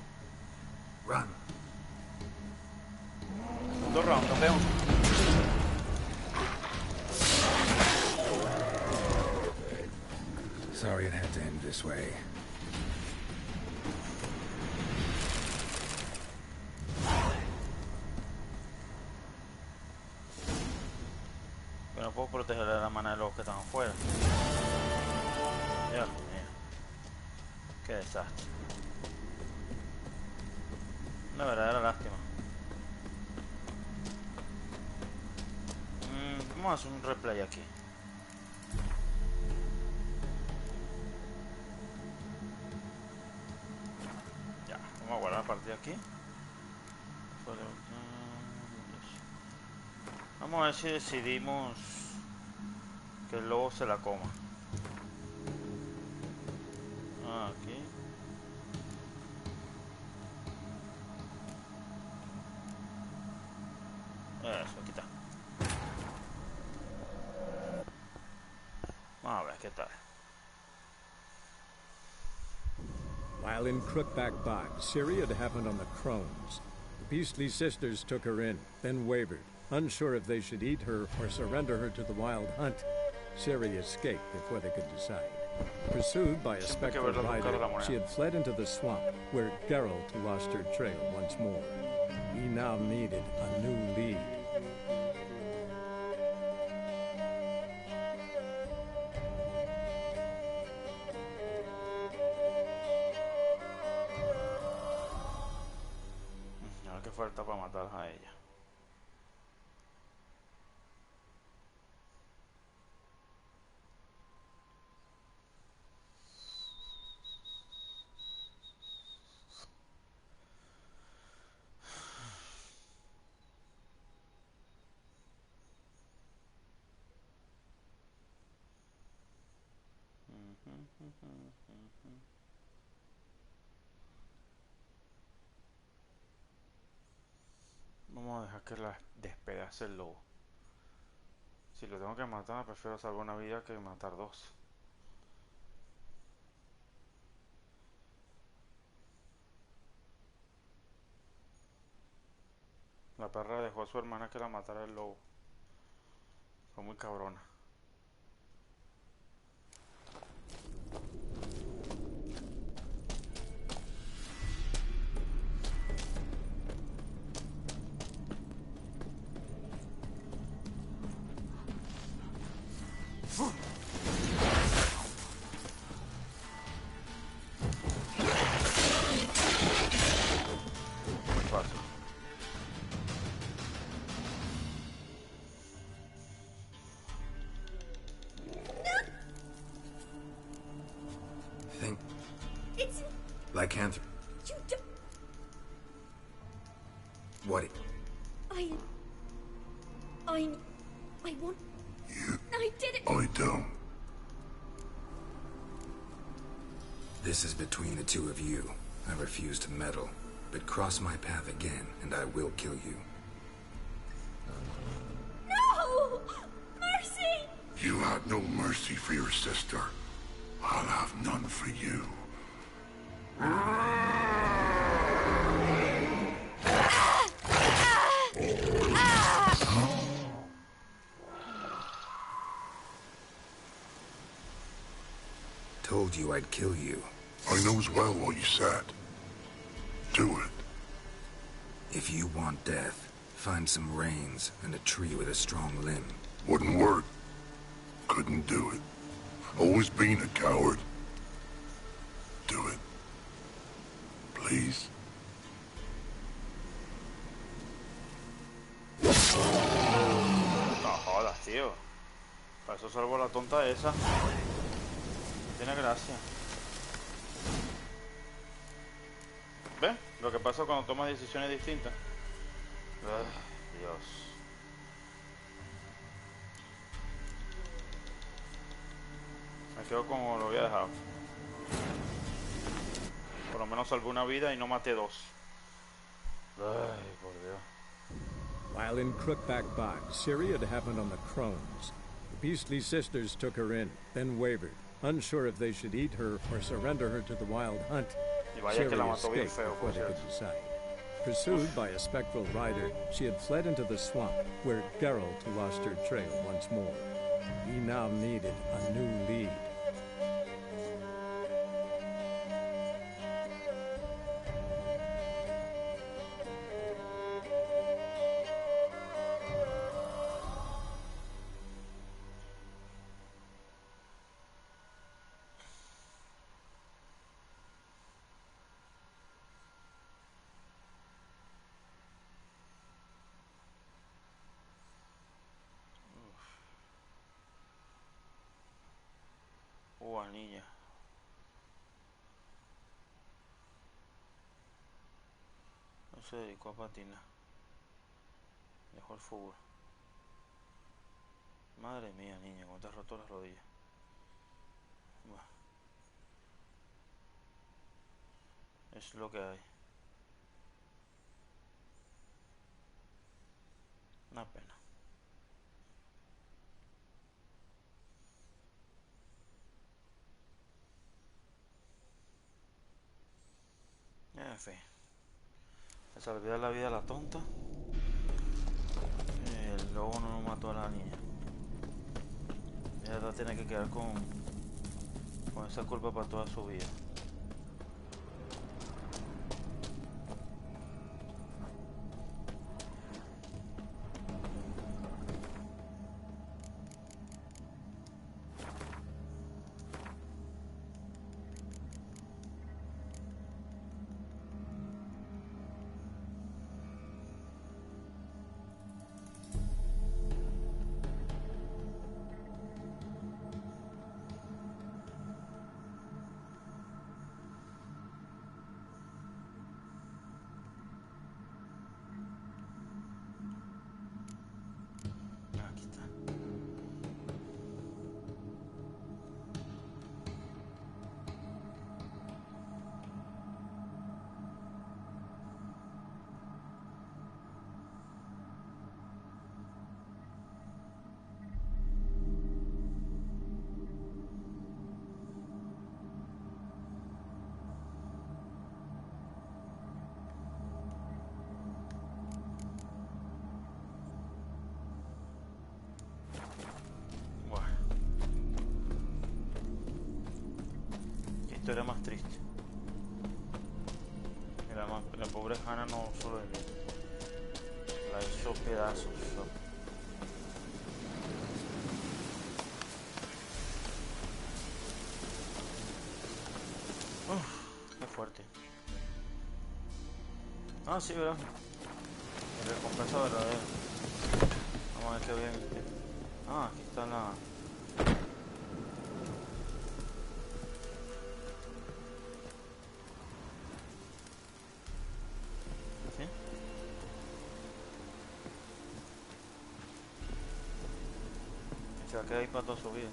Speaker 5: Run.
Speaker 2: Segundo round, campeón.
Speaker 5: Sorry it had to end this way.
Speaker 2: Yo no puedo proteger a la mano de los que están afuera. Dios mío. Qué desastre. Una verdadera lástima. Vamos a hacer un replay aquí. Ya, vamos a guardar la partida aquí. Vamos a ver si decidimos que el lobo se la coma. Aquí. Eso, aquí está. Vamos a ver qué tal.
Speaker 1: While in Crookback Bog, Ciri had happened on the Crones. The beastly sisters took her in, then wavered, unsure if they should eat her or surrender her to the Wild Hunt. Ciri escaped before they could decide. Pursued by a spectral rider, she had fled into the swamp, where Geralt lost her trail once more. He now needed a new lead.
Speaker 2: Ahora que falta para matar a ella. Vamos a dejar que la despedace el lobo. Si lo tengo que matar, prefiero salvar una vida que matar dos. La perra dejó a su hermana que la matara el lobo. Fue muy cabrona. Muy fácil.
Speaker 5: Think.
Speaker 9: It's...
Speaker 5: Lycanthropy.
Speaker 9: You don't...
Speaker 5: What?
Speaker 9: I want... I did it!
Speaker 12: I don't.
Speaker 5: This is between the two of you. I refuse to meddle. But cross my path again, and I will kill you.
Speaker 9: No! Mercy!
Speaker 12: You had no mercy for your sister. I'll have none for you.
Speaker 5: Told you I'd kill you.
Speaker 12: I knows well what you said. Do it.
Speaker 5: If you want death, find some reins and a tree with a strong limb.
Speaker 12: Wouldn't work. Couldn't do it. Always been a coward. Do it. Please.
Speaker 2: No jodas, tío. Para eso salvo la tonta esa. Tiene gracia. ¿Ves? Lo que pasa cuando tomas decisiones distintas. Ay, Dios. Me quedo como lo había dejado. Por lo menos salvé una vida y no maté dos. Ay, por Dios.
Speaker 1: While in Crookback Bog, Ciri had happened on the Crones. The beastly sisters took her in, then wavered, unsure if they should eat her or surrender her to the Wild Hunt.
Speaker 2: Y vaya que la
Speaker 1: Ciri
Speaker 2: mató bien
Speaker 1: escaped
Speaker 2: feo,
Speaker 1: before
Speaker 2: por
Speaker 1: they could
Speaker 2: cierto.
Speaker 1: decide. Pursued by a spectral rider, she had fled into the swamp, where Geralt lost her trail once more. He now needed a new lead.
Speaker 2: Niña. No se dedicó a patinar. Dejó el fútbol. Madre mía, niña, cómo te has roto las rodillas. Bueno. Es lo que hay. Una F. Le salvé la vida a la tonta. El lobo no mató a la niña. Ella tiene que quedar con esa culpa para toda su vida. Aquí está. Bueno, qué historia más triste. La pobre Hannah no sobrevivió. La hizo pedazos. Qué fuerte. Ah, sí, ¿verdad? La recompensa verdadera. Vamos a ver qué bien. Ah, aquí está la... ¿Sí? Y se va a quedar ahí para toda su vida.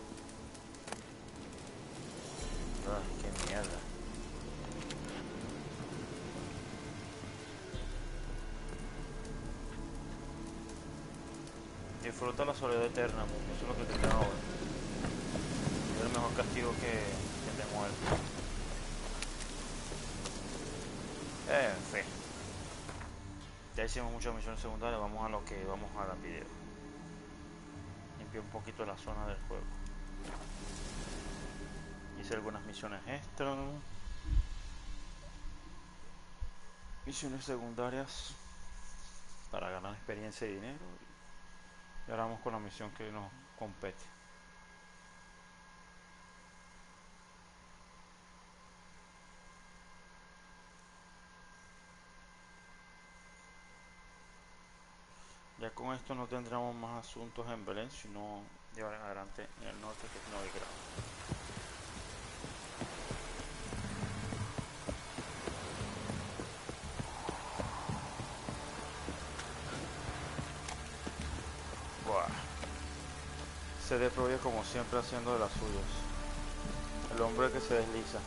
Speaker 2: Ay, qué mierda. Disfruta la soledad eterna, porque eso es lo que te queda ahora. Es el mejor castigo que te muere. En fin. Ya hicimos muchas misiones secundarias, vamos a lo que vamos a la video. Limpié un poquito la zona del juego. Hice algunas misiones extras. Misiones secundarias para ganar experiencia y dinero. Y ahora vamos con la misión que nos compete. Ya con esto no tendremos más asuntos en Belén, sino llevar adelante en el norte, que es Novigrado. Se deploya como siempre haciendo de las suyas. El hombre que se desliza.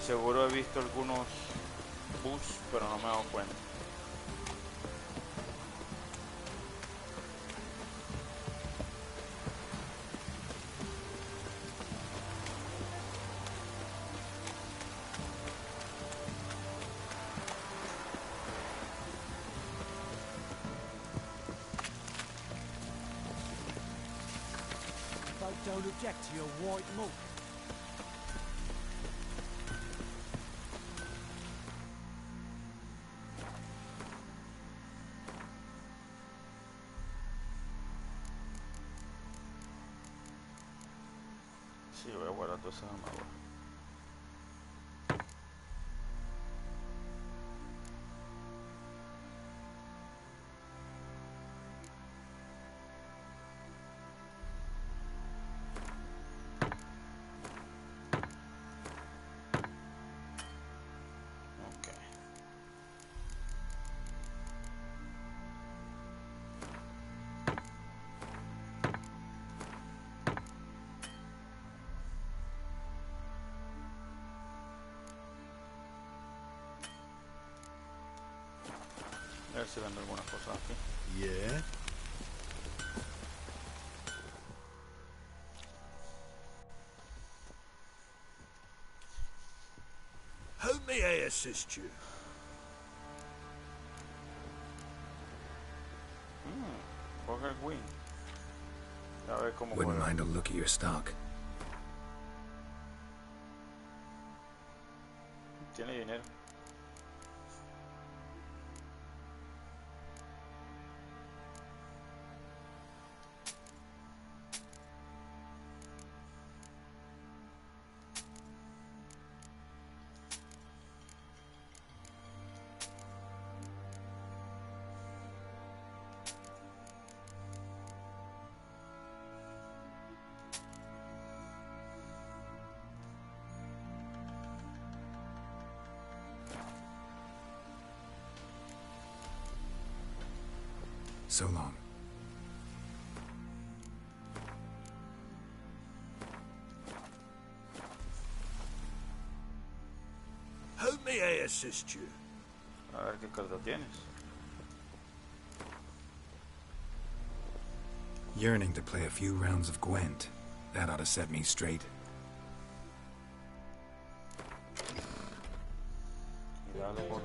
Speaker 2: Y seguro he visto algunos bus, pero no me he dado cuenta.
Speaker 13: Don't object to your white milk.
Speaker 2: Sí, voy a guardar todas esas armaduras. A ver si vendo algunas cosas aquí.
Speaker 8: Yeah.
Speaker 3: may I assist you?
Speaker 2: Coge el win. A ver cómo
Speaker 5: Wouldn't
Speaker 2: juega.
Speaker 5: mind a look at your stock.
Speaker 2: Tiene dinero.
Speaker 5: So long.
Speaker 3: How may I assist you?
Speaker 2: A ver qué carta tienes.
Speaker 5: Yearning to play a few rounds of Gwent. That ought to set me straight.
Speaker 2: Y dale por...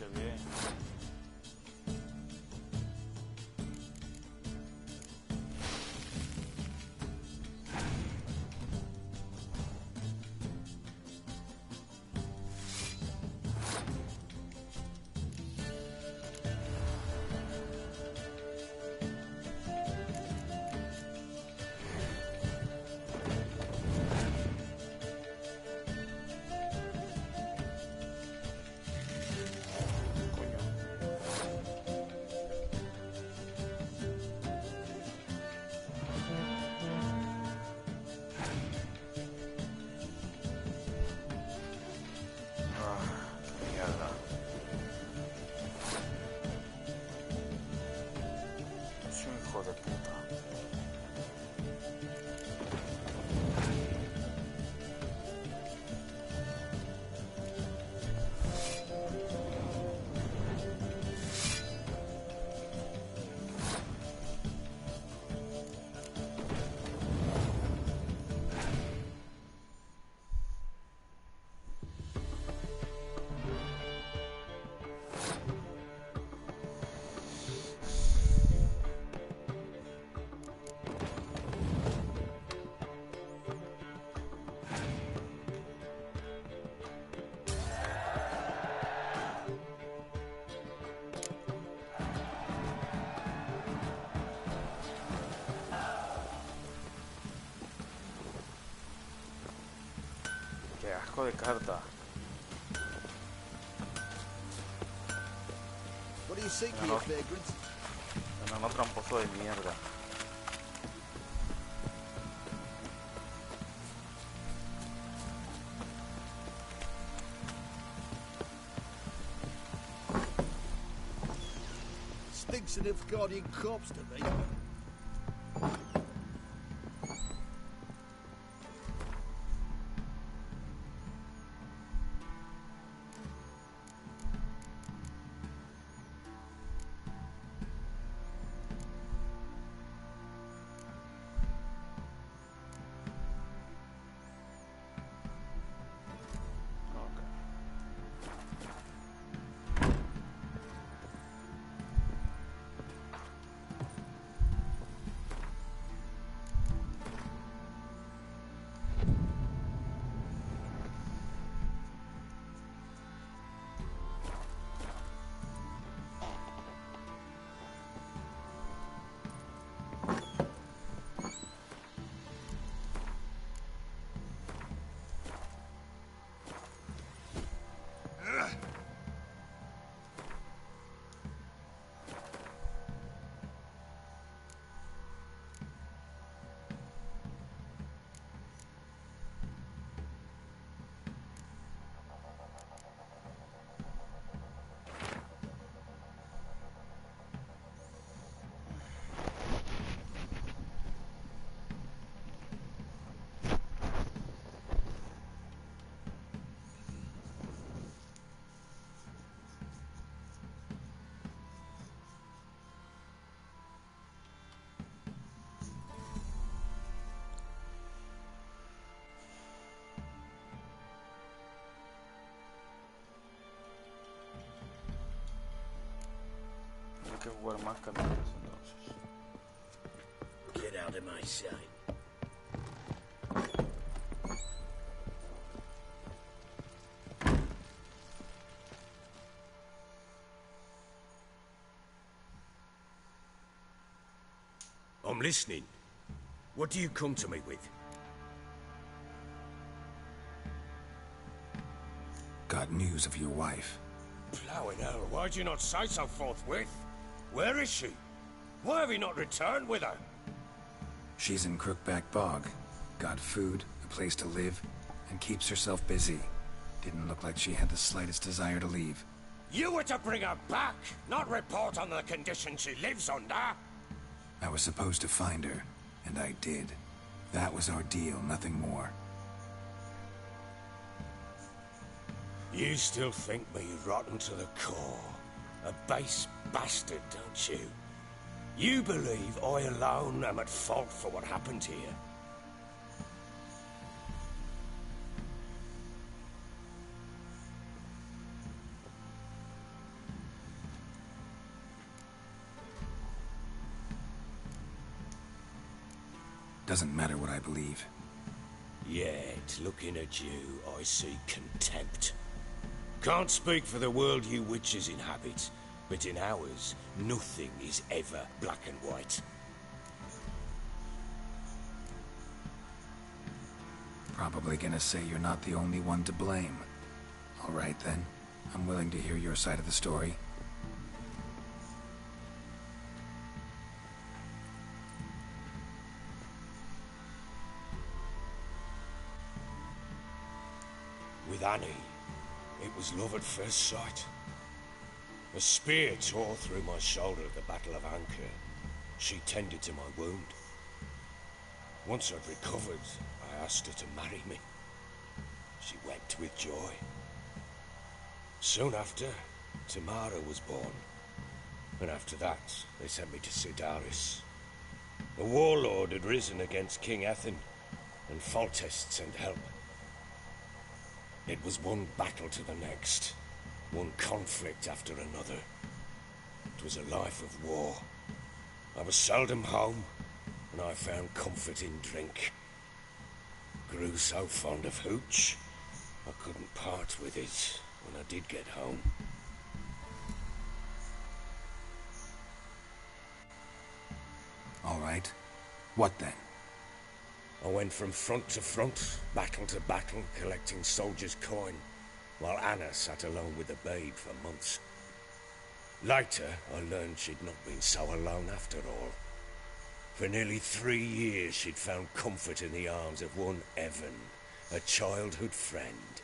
Speaker 2: qué bien. Hijo de puta. Qué asco de carta.
Speaker 14: What do you seek here, vagrants?
Speaker 2: Enano tramposo de mierda.
Speaker 14: a Nilfgaardian corpse to me.
Speaker 2: Hay que jugar más cartas entonces.
Speaker 3: Get out of my sight.
Speaker 15: I'm listening. What do you come to me with?
Speaker 5: Got news of your wife.
Speaker 15: Plowing hell, why'd you not say so forthwith? Where is she? Why have you not returned with her?
Speaker 5: She's in Crookback Bog. Got food, a place to live, and keeps herself busy. Didn't look like she had the slightest desire to leave.
Speaker 15: You were to bring her back, not report on the conditions she lives under.
Speaker 5: I was supposed to find her, and I did. That was our deal, nothing more.
Speaker 15: You still think me rotten to the core. A base bastard, don't you? You believe I alone am at fault for what happened here?
Speaker 5: Doesn't matter what I believe.
Speaker 15: Yet, looking at you, I see contempt. Can't speak for the world you witches inhabit, but in ours, nothing is ever black and white.
Speaker 5: Probably gonna say you're not the only one to blame. All right then, I'm willing to hear your side of the story.
Speaker 15: With Annie, it was love at first sight. A spear tore through my shoulder at the Battle of Anchor. She tended to my wound. Once I'd recovered, I asked her to marry me. She wept with joy. Soon after, Tamara was born. And after that, they sent me to Sidaris. A warlord had risen against King Ethan, and Foltest sent help. It was one battle to the next, one conflict after another. It was a life of war. I was seldom home, and I found comfort in drink. Grew so fond of hooch, I couldn't part with it when I did get home.
Speaker 5: All right. What then?
Speaker 15: I went from front to front, battle to battle, collecting soldiers' coin, while Anna sat alone with the babe for months. Later, I learned she'd not been so alone after all. For nearly 3 years, she'd found comfort in the arms of one Evan, a childhood friend,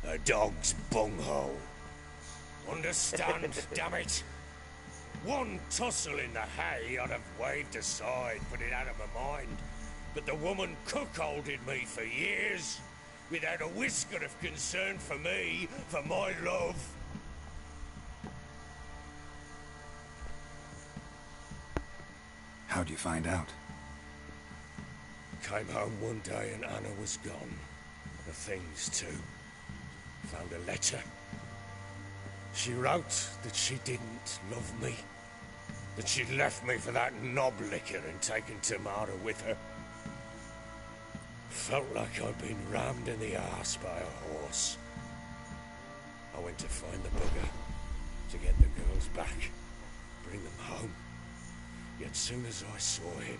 Speaker 15: a dog's bunghole. Understand, damn it? One tussle in the hay I'd have waved aside, put it out of my mind. But the woman cuckolded me for years, without a whisker of concern for me, for my love.
Speaker 5: How'd you find out?
Speaker 15: Came home one day and Anna was gone. The things too. Found a letter. She wrote that she didn't love me. That she'd left me for that knob licker and taken Tamara with her. Felt like I'd been rammed in the arse by a horse. I went to find the bugger, to get the girls back, bring them home. Yet soon as I saw him,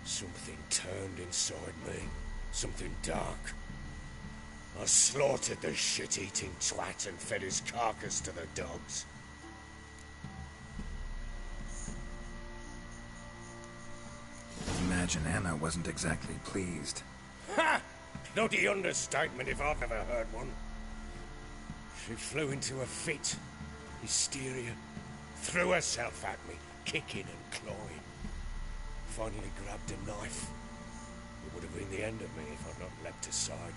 Speaker 15: something turned inside me, something dark. I slaughtered the shit-eating twat and fed his carcass to the dogs.
Speaker 5: Imagine Anna wasn't exactly pleased.
Speaker 15: Ha! Bloody understatement if I've ever heard one. She flew into a fit, hysteria, threw herself at me, kicking and clawing. Finally grabbed a knife. It would have been the end of me if I'd not leapt aside.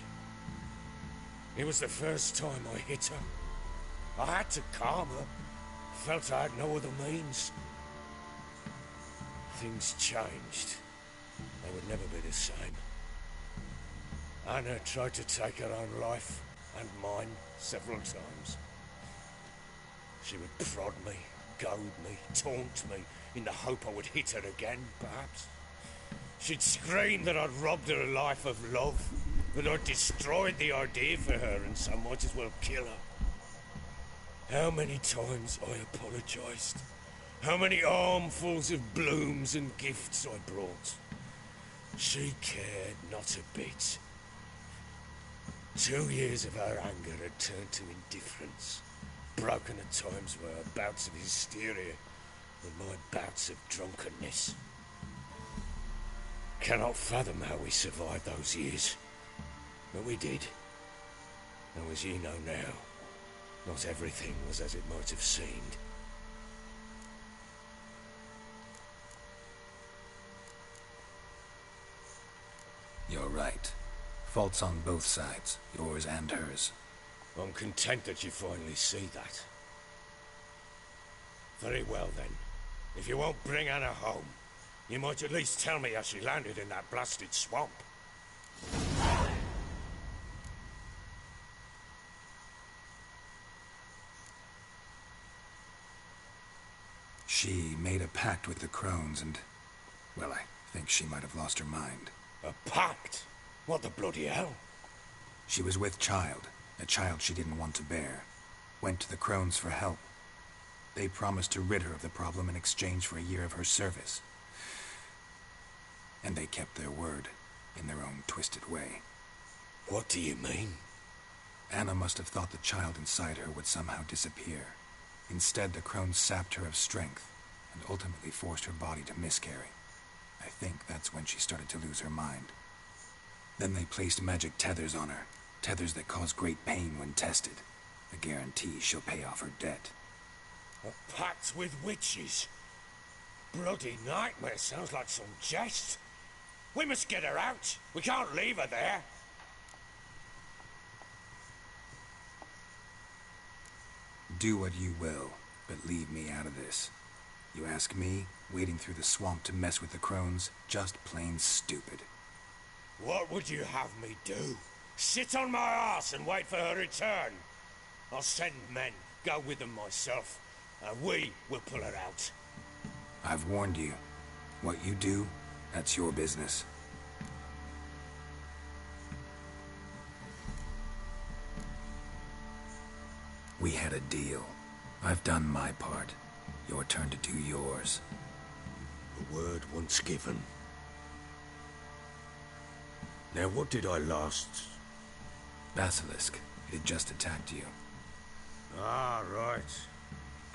Speaker 15: It was the first time I hit her. I had to calm her. Felt I had no other means. Things changed. They would never be the same. Anna tried to take her own life, and mine, several times. She would prod me, goad me, taunt me, in the hope I would hit her again, perhaps. She'd scream that I'd robbed her life of love, that I'd destroyed the idea for her, and so might as well kill her. How many times I apologised. How many armfuls of blooms and gifts I brought. She cared not a bit. 2 years of her anger had turned to indifference, broken at times by her bouts of hysteria and my bouts of drunkenness. Cannot fathom how we survived those years, but we did. And as you know now, not everything was as it might have seemed.
Speaker 5: You're right. Faults on both sides, yours and hers.
Speaker 15: I'm content that you finally see that. Very well then. If you won't bring Anna home, you might at least tell me how she landed in that blasted swamp.
Speaker 5: She made a pact with the crones and, well, I think she might have lost her mind.
Speaker 15: A pact? What the bloody hell?
Speaker 5: She was with child, a child she didn't want to bear. Went to the crones for help. They promised to rid her of the problem in exchange for a year of her service. And they kept their word, in their own twisted way.
Speaker 15: What do you mean?
Speaker 5: Anna must have thought the child inside her would somehow disappear. Instead, the crones sapped her of strength, and ultimately forced her body to miscarry. I think that's when she started to lose her mind. Then they placed magic tethers on her, tethers that cause great pain when tested. A guarantee she'll pay off her debt.
Speaker 15: A pact with witches? Bloody nightmare, sounds like some jest. We must get her out. We can't leave her there.
Speaker 5: Do what you will, but leave me out of this. You ask me, wading through the swamp to mess with the crones, just plain stupid.
Speaker 15: What would you have me do? Sit on my arse and wait for her return? I'll send men, go with them myself, and we will pull her out.
Speaker 5: I've warned you. What you do, that's your business. We had a deal. I've done my part. Your turn to do yours.
Speaker 15: A word once given. Now what did I last...
Speaker 5: Basilisk. It had just attacked you.
Speaker 15: Ah, right.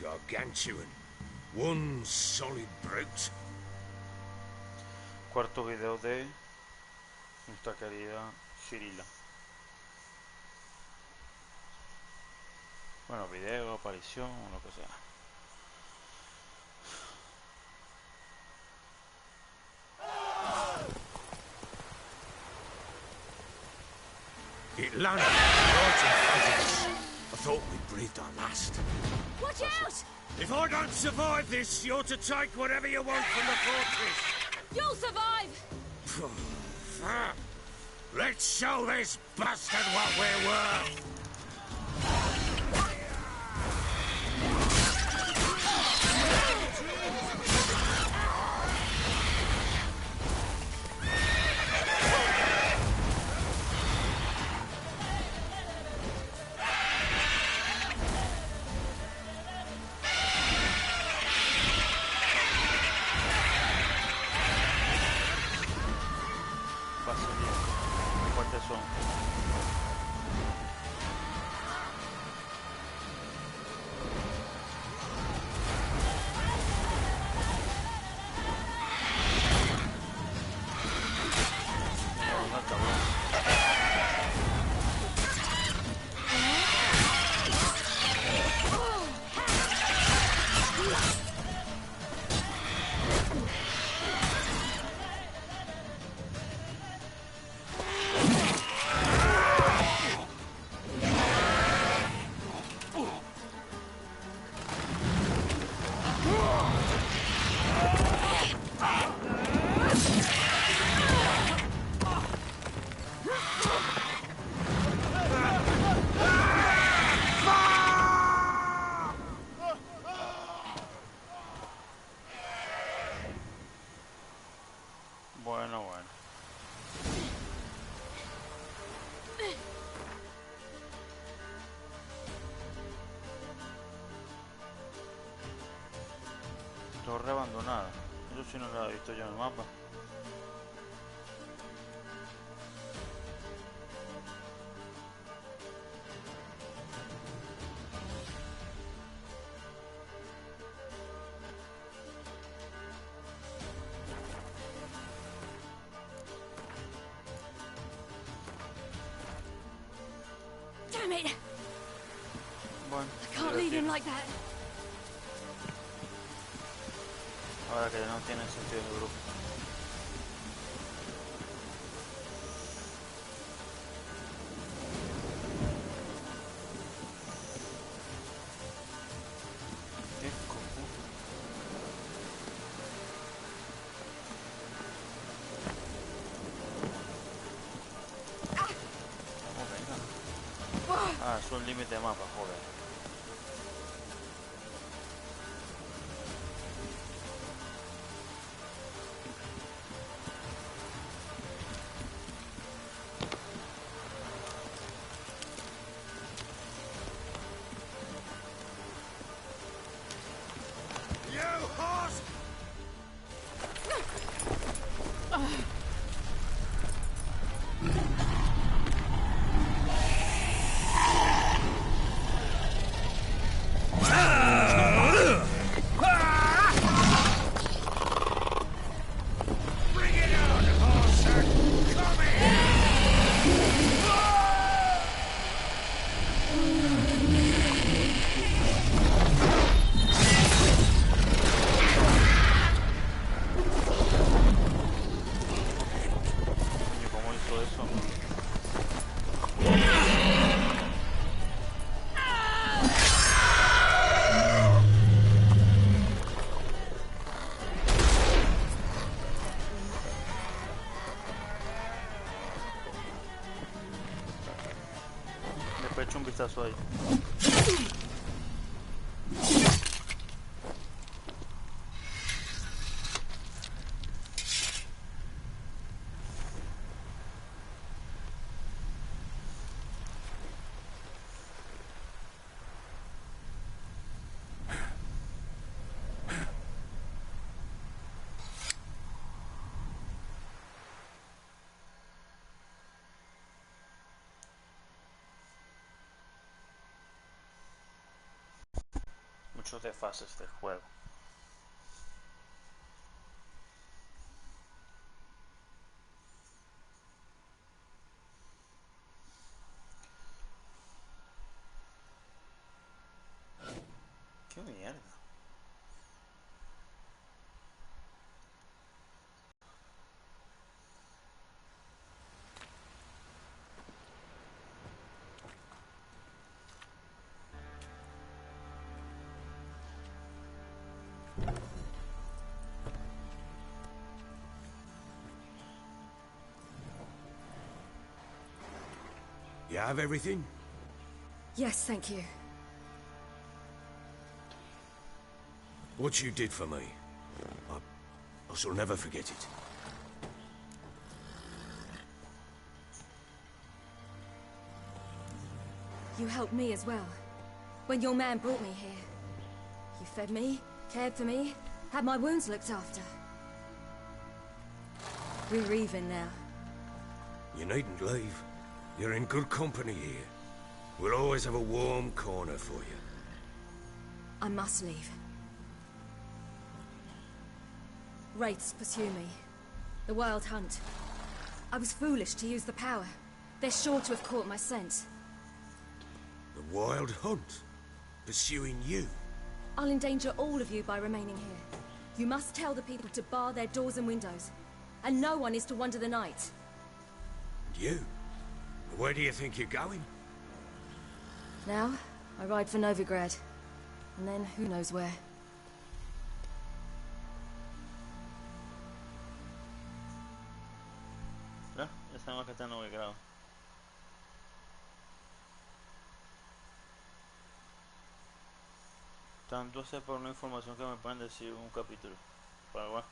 Speaker 15: Gargantuan. One solid brute.
Speaker 2: Cuarto video de nuestra querida Cirila. Bueno, video, aparición, lo que sea.
Speaker 15: It landed right in front of us. I thought we breathed our last.
Speaker 9: Watch out!
Speaker 15: If I don't survive this, you're to take whatever you want from the fortress.
Speaker 4: You'll survive!
Speaker 15: Let's show this bastard what we're worth.
Speaker 2: Fuertes son. Bueno, bueno. Torre abandonada. Eso sí no lo había visto yo en el mapa.
Speaker 4: Damn it!
Speaker 2: Bueno,
Speaker 4: I can't leave him like that.
Speaker 2: ahora que ya no tiene sentido de grupo. ¿Qué cojones? Oh, venga. Ah, es un límite de mapa, joder. Después echo un vistazo ahí. Muchos desfases del juego. Qué mierda.
Speaker 15: You have everything?
Speaker 16: Yes, thank you.
Speaker 15: What you did for me, I shall never forget it.
Speaker 16: You helped me as well. When your man brought me here. You fed me, cared for me, had my wounds looked after. We're even now.
Speaker 15: You needn't leave. You're in good company here. We'll always have a warm corner for you.
Speaker 16: I must leave. Wraiths pursue me. The Wild Hunt. I was foolish to use the power. They're sure to have caught my scent.
Speaker 15: The Wild Hunt? Pursuing you?
Speaker 16: I'll endanger all of you by remaining here. You must tell the people to bar their doors and windows. And no one is to wander the night.
Speaker 15: You? Where do you think you're going?
Speaker 16: Now, I ride for Novigrad. And then who knows where.
Speaker 2: Ya sabemos que está en Novigrado. Tanto sé por una información que me pueden decir un capítulo. Pero bueno,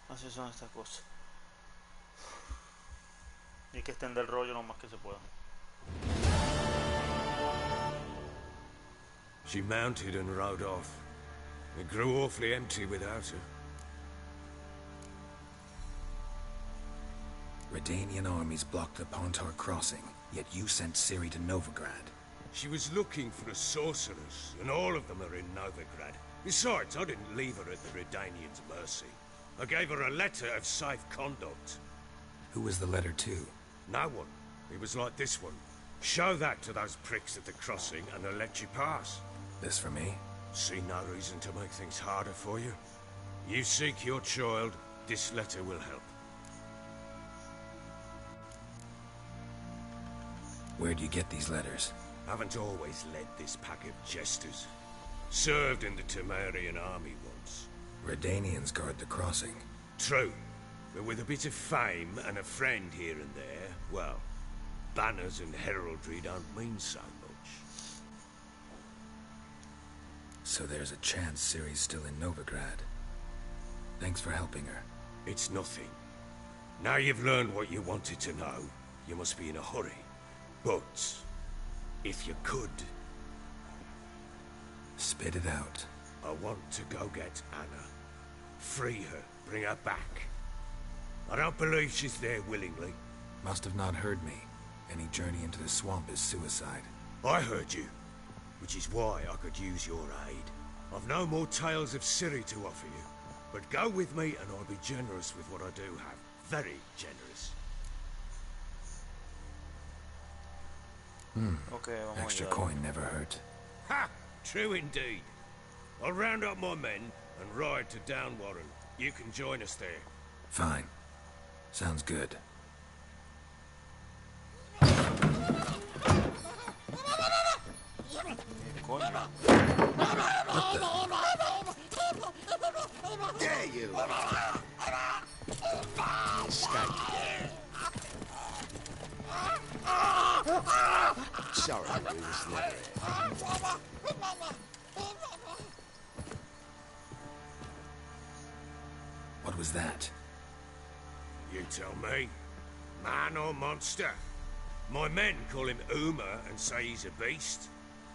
Speaker 2: así son estas cosas. Y hay que extender el rollo lo más que se pueda.
Speaker 15: She mounted and rode off. It grew awfully empty without her.
Speaker 5: Redanian armies blocked the Pontar crossing, yet you sent Ciri to Novigrad.
Speaker 15: She was looking for the sorcerers, and all of them are in Novigrad. Besides, I didn't leave her at the Redanians' mercy. I gave her a letter of safe conduct.
Speaker 5: Who was the letter to?
Speaker 15: No one. It was like this one. Show that to those pricks at the crossing, and they'll let you pass.
Speaker 5: This for me?
Speaker 15: See no reason to make things harder for you. You seek your child, this letter will help.
Speaker 5: Where do you get these letters?
Speaker 15: Haven't always led this pack of jesters. Served in the Temerian army once.
Speaker 5: Redanians guard the crossing.
Speaker 15: True. But with a bit of fame and a friend here and there, well, banners and heraldry don't mean so much.
Speaker 5: So there's a chance Ciri's still in Novigrad. Thanks for helping her.
Speaker 15: It's nothing. Now you've learned what you wanted to know, you must be in a hurry. But, if you could...
Speaker 5: Spit it out.
Speaker 15: I want to go get Anna. Free her, bring her back. I don't believe she's there willingly.
Speaker 5: Must have not heard me. Any journey into the swamp is suicide.
Speaker 15: I heard you, which is why I could use your aid. I've no more tales of Ciri to offer you, but go with me and I'll be generous with what I do have. Very generous.
Speaker 2: Okay,
Speaker 5: Extra coin never hurt.
Speaker 15: Ha! True indeed. I'll round up my men and ride to Downwarren. You can join us there.
Speaker 5: Fine. Sounds good.
Speaker 7: Dare you! Skate. Sorry, we was never here.
Speaker 5: What was that?
Speaker 15: You tell me. Man or monster? My men call him Uma and say he's a beast.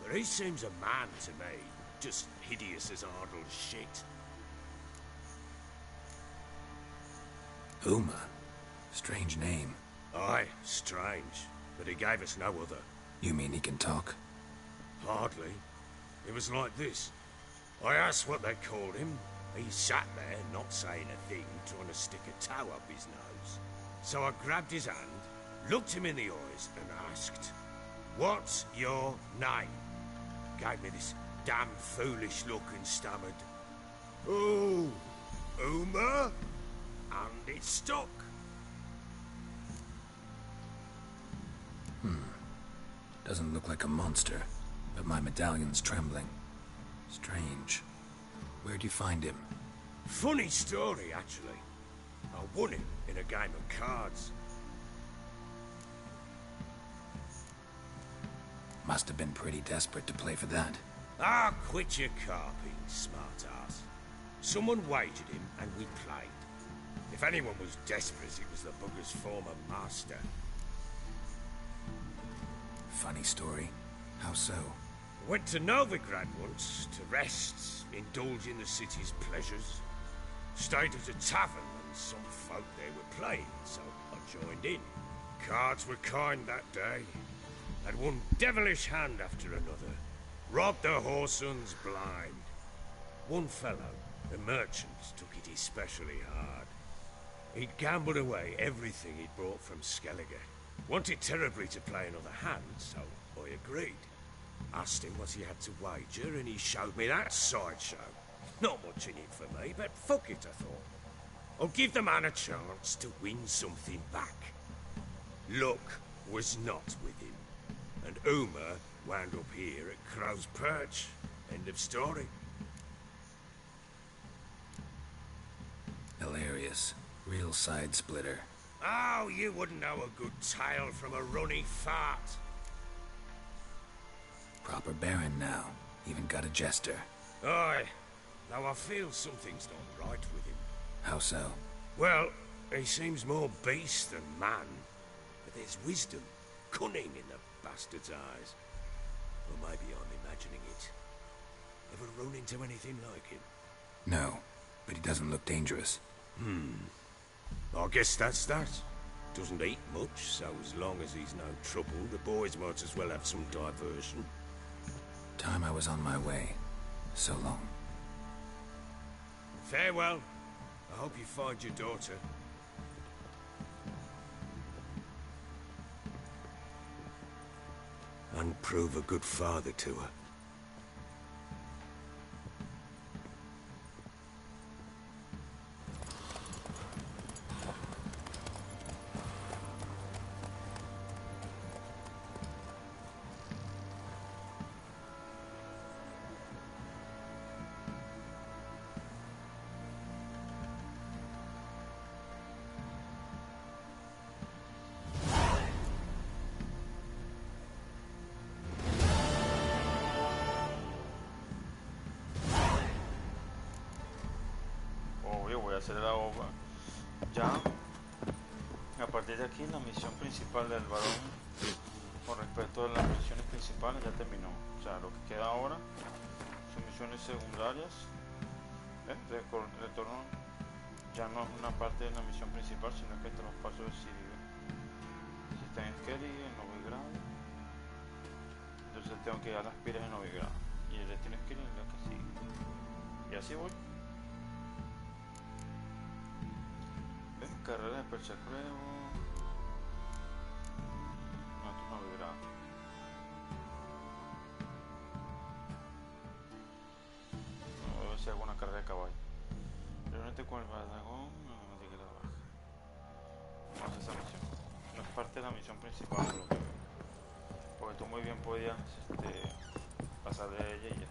Speaker 15: But he seems a man to me. Just hideous as Ardle's shit.
Speaker 5: Uma? Strange name.
Speaker 15: Aye, strange. But he gave us no other.
Speaker 5: You mean he can talk?
Speaker 15: Hardly. It was like this. I asked what they called him. He sat there, not saying a thing, trying to stick a toe up his nose. So I grabbed his hand, looked him in the eyes, and asked, "What's your name?" Gave me this damn foolish look and stammered, "Oh, Uma?" And it stuck.
Speaker 5: Doesn't look like a monster, but my medallion's trembling. Strange. Where'd you find him?
Speaker 15: Funny story, actually. I won him in a game of cards.
Speaker 5: Must have been pretty desperate to play for that.
Speaker 15: Ah, quit your carping, smart-ass. Someone wagered him, and we played. If anyone was desperate, it was the bugger's former master.
Speaker 5: Funny story. How so?
Speaker 15: Went to Novigrad once, to rest, indulge in the city's pleasures. Stayed at a tavern, and some folk there were playing, so I joined in. Cards were kind that day. Had one devilish hand after another. Robbed the whoresons blind. One fellow, a merchant, took it especially hard. He'd gambled away everything he'd brought from Skellige. Wanted terribly to play another hand, so I agreed. Asked him what he had to wager, and he showed me that sideshow. Not much in it for me, but fuck it, I thought. I'll give the man a chance to win something back. Luck was not with him, and Uma wound up here at Crow's Perch. End of story.
Speaker 5: Hilarious. Real side splitter.
Speaker 15: Oh, you wouldn't know a good tale from a runny fart.
Speaker 5: Proper baron now. Even got a jester.
Speaker 15: Aye, though I feel something's not right with him.
Speaker 5: How so?
Speaker 15: Well, he seems more beast than man. But there's wisdom, cunning in the bastard's eyes. Or maybe I'm imagining it. Ever run into anything like him?
Speaker 5: No, but he doesn't look dangerous.
Speaker 15: I guess that's that. Doesn't eat much, so as long as he's no trouble, the boys might as well have some diversion.
Speaker 5: Time I was on my way. So long.
Speaker 15: Farewell. I hope you find your daughter. And prove a good father to her.
Speaker 2: Voy a hacer la obra ya. A partir de aquí la misión principal del varón con respecto a las misiones principales ya terminó. O sea, lo que queda ahora son misiones secundarias. Retorno ya no es una parte de la misión principal, sino que este los pasos de Sirio. Si está en Kelly, en Novigrado, entonces tengo que ir a las piras de Novigrado y el destino es Kelly, la que sigue, y así voy. Carrera de perchacruevo. No, esto no vibrado. No, debe ser alguna carrera de caballo. Realmente con el dragón no me diga la baja. Vamos a hacer esa misión. No es parte de la misión principal, por lo que veo. Porque tú muy bien podías pasar de ella y ya.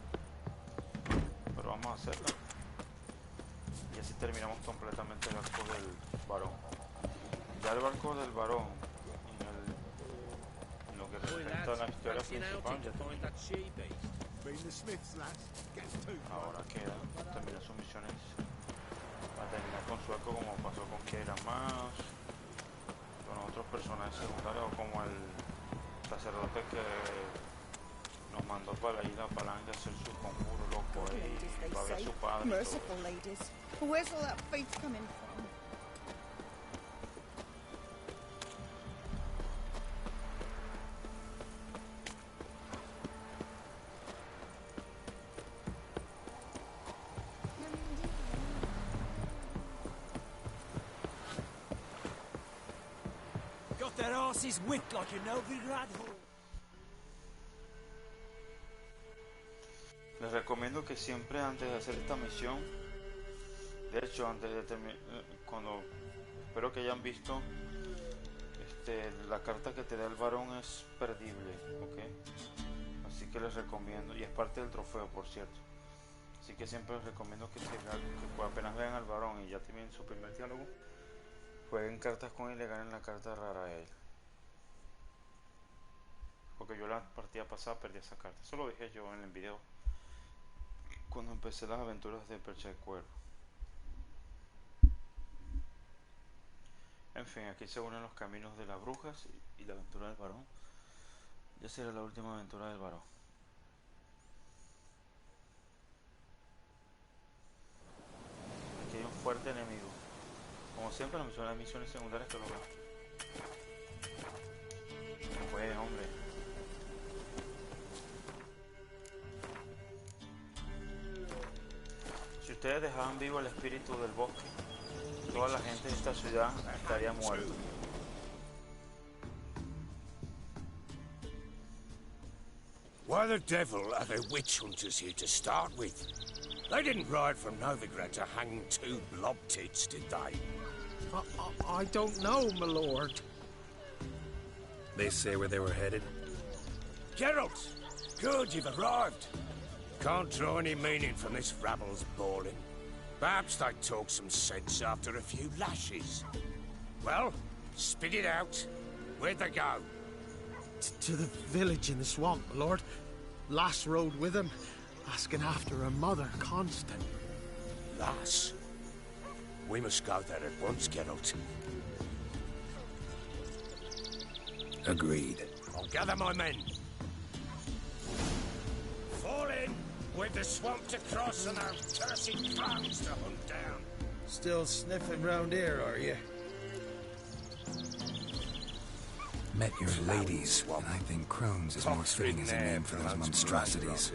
Speaker 2: Pero vamos a hacerla. Y así terminamos completamente el arco del varón. Ya el barco del varón en lo que respecta a la historia principal ya terminó. Ahora queda terminar sus misiones para terminar con su arco, como pasó con Keira más, con otros personajes secundarios, como el sacerdote que nos mandó para la isla Palanca a hacer su conjuro loco y para ver a su padre.
Speaker 11: Merciful ladies. Where's all that faith coming from?
Speaker 13: Got their asses whipped like a Novigrad whore.
Speaker 2: Les recomiendo que siempre antes de hacer esta misión, de hecho antes de terminar, cuando espero que hayan visto la carta que te da el varón es perdible, ¿ok? Así que les recomiendo, y es parte del trofeo por cierto, así que siempre les recomiendo que apenas vean al varón y ya tienen su primer diálogo, jueguen cartas con él y le ganen la carta rara a él. Porque yo la partida pasada perdí esa carta. Eso lo dije yo en el video cuando empecé las aventuras de Percha de Cuervo. En fin, aquí se unen los caminos de las brujas y la aventura del varón. Ya será la última aventura del varón. Aquí hay un fuerte enemigo. Como siempre, las misiones secundarias que lo dan. Pues, hombre. Si ustedes dejaban vivo el espíritu del bosque, toda la gente de esta ciudad estaría muerta.
Speaker 15: Why the devil are there witch hunters here to start with? They didn't ride from Novigrad to hang 2 blob tits, did they?
Speaker 14: I don't know, my lord.
Speaker 5: They say where they were headed?
Speaker 15: Geralt! Good, you've arrived. Can't draw any meaning from this rabble's bawling. Perhaps they'd talk some sense after a few lashes. Well, spit it out. Where'd they go?
Speaker 14: To the village in the swamp, my lord. Lass rode with him, asking after her mother, Constant.
Speaker 15: Lass? We must go there at once, Geralt.
Speaker 5: Agreed.
Speaker 15: I'll gather my men. Fall in! We've the swamp to cross and our cursed crows to hunt down.
Speaker 14: Still sniffing round here, are you?
Speaker 5: Met your ladies, and I think crones is more fitting as a name for those monstrosities.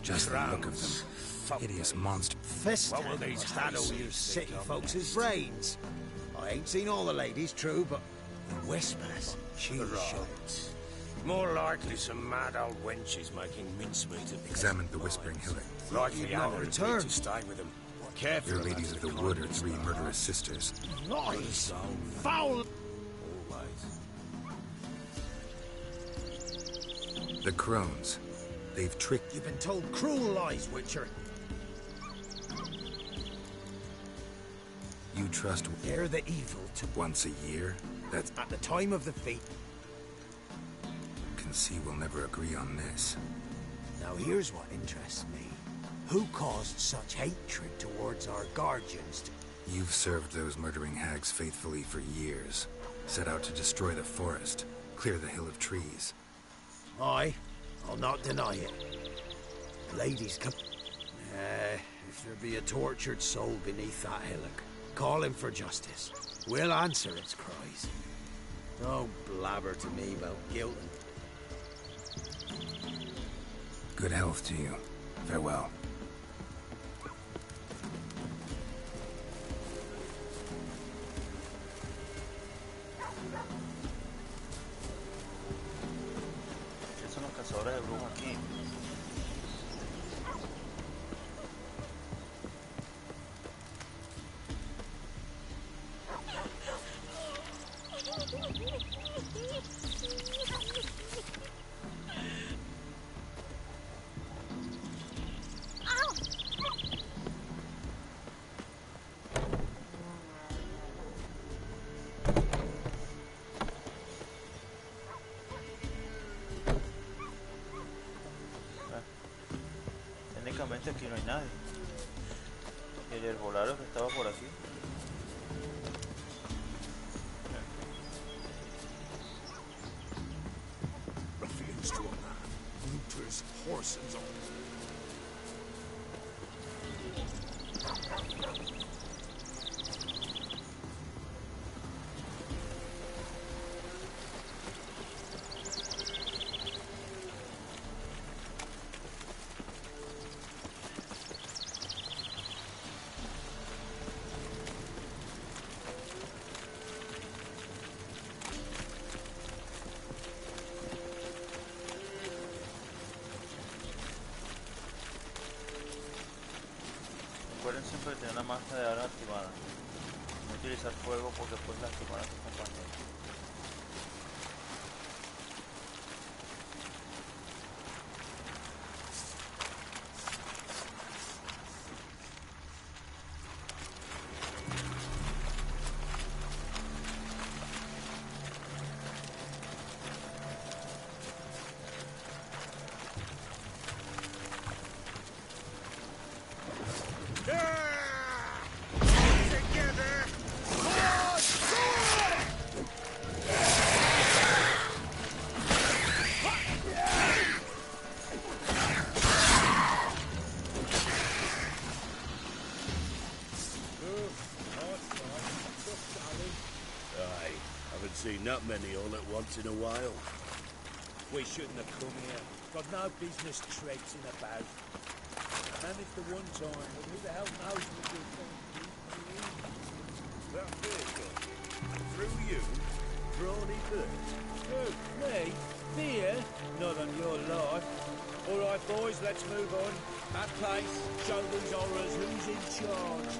Speaker 5: Just the look of them. Hideous monster.
Speaker 14: What will these had all you city folks' brains? I ain't seen all the ladies, true, but the whispers, she shouts.
Speaker 15: More likely some mad old wenches making mincemeat of
Speaker 5: Examined the Whispering Hillock.
Speaker 15: Likely
Speaker 14: not
Speaker 15: Anna
Speaker 14: return.
Speaker 15: to stay with them. Careful.
Speaker 5: Your ladies of the wood are 3 murderous sisters.
Speaker 14: Lies! Foul!
Speaker 5: The crones. They've tricked...
Speaker 14: You've been told cruel lies, Witcher.
Speaker 5: You trust...
Speaker 14: They're the evil to...
Speaker 5: Once a year? That's...
Speaker 14: At the time of the feast.
Speaker 5: Can see we'll never agree on this.
Speaker 14: Now here's what interests me. Who caused such hatred towards our guardians?
Speaker 5: You've served those murdering hags faithfully for years. Set out to destroy the forest. Clear the hill of trees.
Speaker 14: I'll not deny it. Ladies come... if there be a tortured soul beneath that hillock, call him for justice. We'll answer its cries. Don't blabber to me about guilt and...
Speaker 5: Good health to you. Farewell.
Speaker 2: Son los cazadores de brujas aquí. Técnicamente aquí no hay nadie. El herbolario que estaba por aquí.
Speaker 15: Ruffians to a man. Looters, horse and all.
Speaker 2: Recuerden siempre tener la máscara de arma activada. No utilizar fuego porque después lastimar a tus compañeros.
Speaker 3: seen that many all at once in a while.
Speaker 13: We shouldn't have come here. Got no business traipsing about. And if the one time, but who the hell knows what you'll find?
Speaker 3: That vehicle? Through you? Brawny bird?
Speaker 13: Who? Me? Fear? Not on your life. All right, boys, let's move on. At pace, show these horrors who's in charge.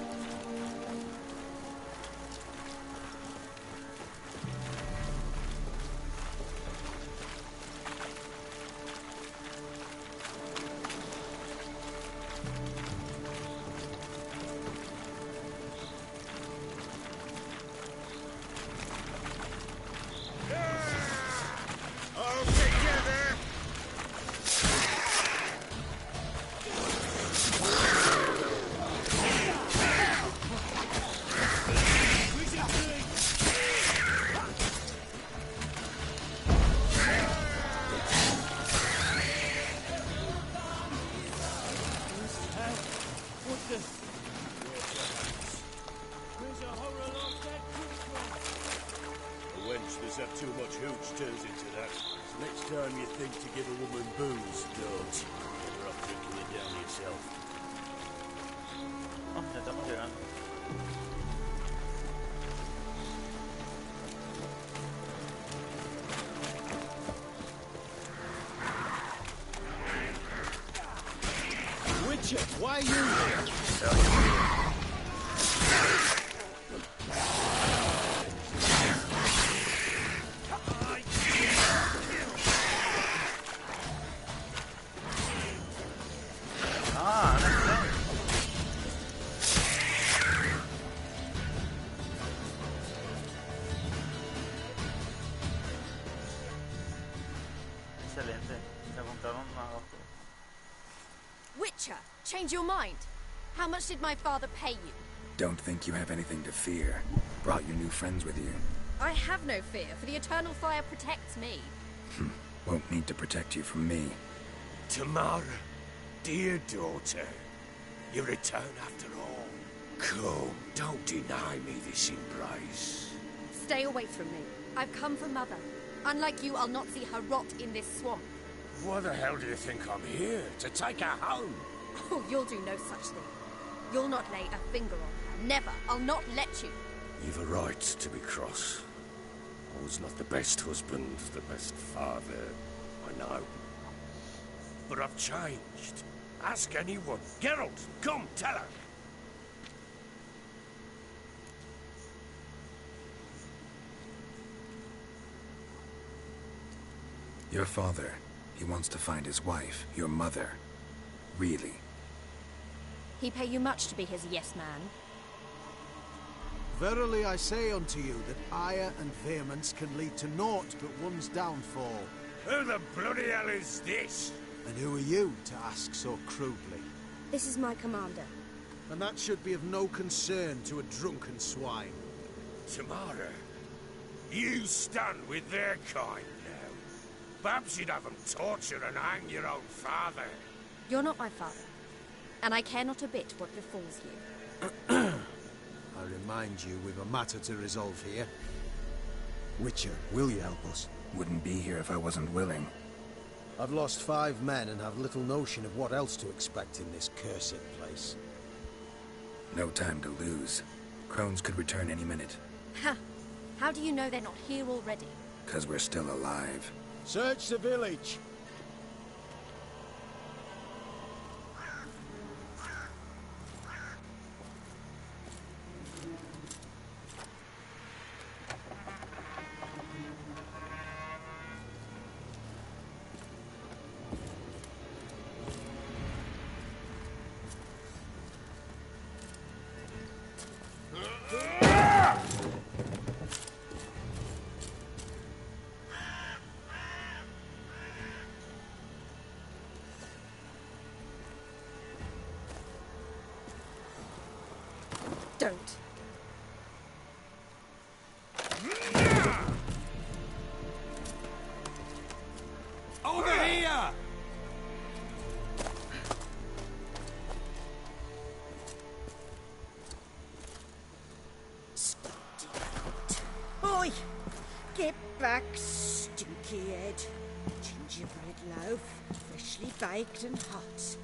Speaker 3: Too much hooch turns into that. So next time you think to give a woman booze, don't. Better off drinking it down yourself.
Speaker 2: Oh, ya estamos llegando.
Speaker 14: Witcher, why are you here?
Speaker 2: Excelente. Me contaron nada.
Speaker 4: Witcher, change your mind. How much did my father pay you?
Speaker 5: Don't think you have anything to fear. Brought your new friends with you.
Speaker 4: I have no fear, for the eternal fire protects me.
Speaker 5: Won't need to protect you from me.
Speaker 15: Tamara, dear daughter, you return after all. Come, don't deny me this embrace.
Speaker 4: Stay away from me. I've come for Mother. Unlike you, I'll not see her rot in this swamp.
Speaker 15: Why the hell do you think I'm here? To take her home?
Speaker 4: Oh, you'll do no such thing. You'll not lay a finger on her. Never. I'll not let you.
Speaker 15: You've a right to be cross. I was not the best husband, the best father, I know. But I've changed. Ask anyone. Geralt, come, tell her.
Speaker 5: Your father, he wants to find his wife, your mother. Really?
Speaker 4: He pay you much to be his yes man.
Speaker 14: Verily I say unto you that ire and vehemence can lead to naught but one's downfall.
Speaker 15: Who the bloody hell is this?
Speaker 14: And who are you to ask so crudely?
Speaker 4: This is my commander.
Speaker 14: And that should be of no concern to a drunken swine.
Speaker 15: Tamara, you stand with their kind now. Perhaps you'd have them torture and hang your own father.
Speaker 4: You're not my father, and I care not a bit what befalls you.
Speaker 14: I remind you we've a matter to resolve here. Witcher, will you help us?
Speaker 5: Wouldn't be here if I wasn't willing.
Speaker 14: I've lost 5 men and have little notion of what else to expect in this cursed place.
Speaker 5: No time to lose. Crones could return any minute.
Speaker 4: Ha! How do you know they're not here already?
Speaker 5: 'Cause we're still alive.
Speaker 14: Search the village!
Speaker 4: Don't.
Speaker 13: Over here!
Speaker 11: Oi! Get back, stinky head. Gingerbread loaf, freshly baked and hot.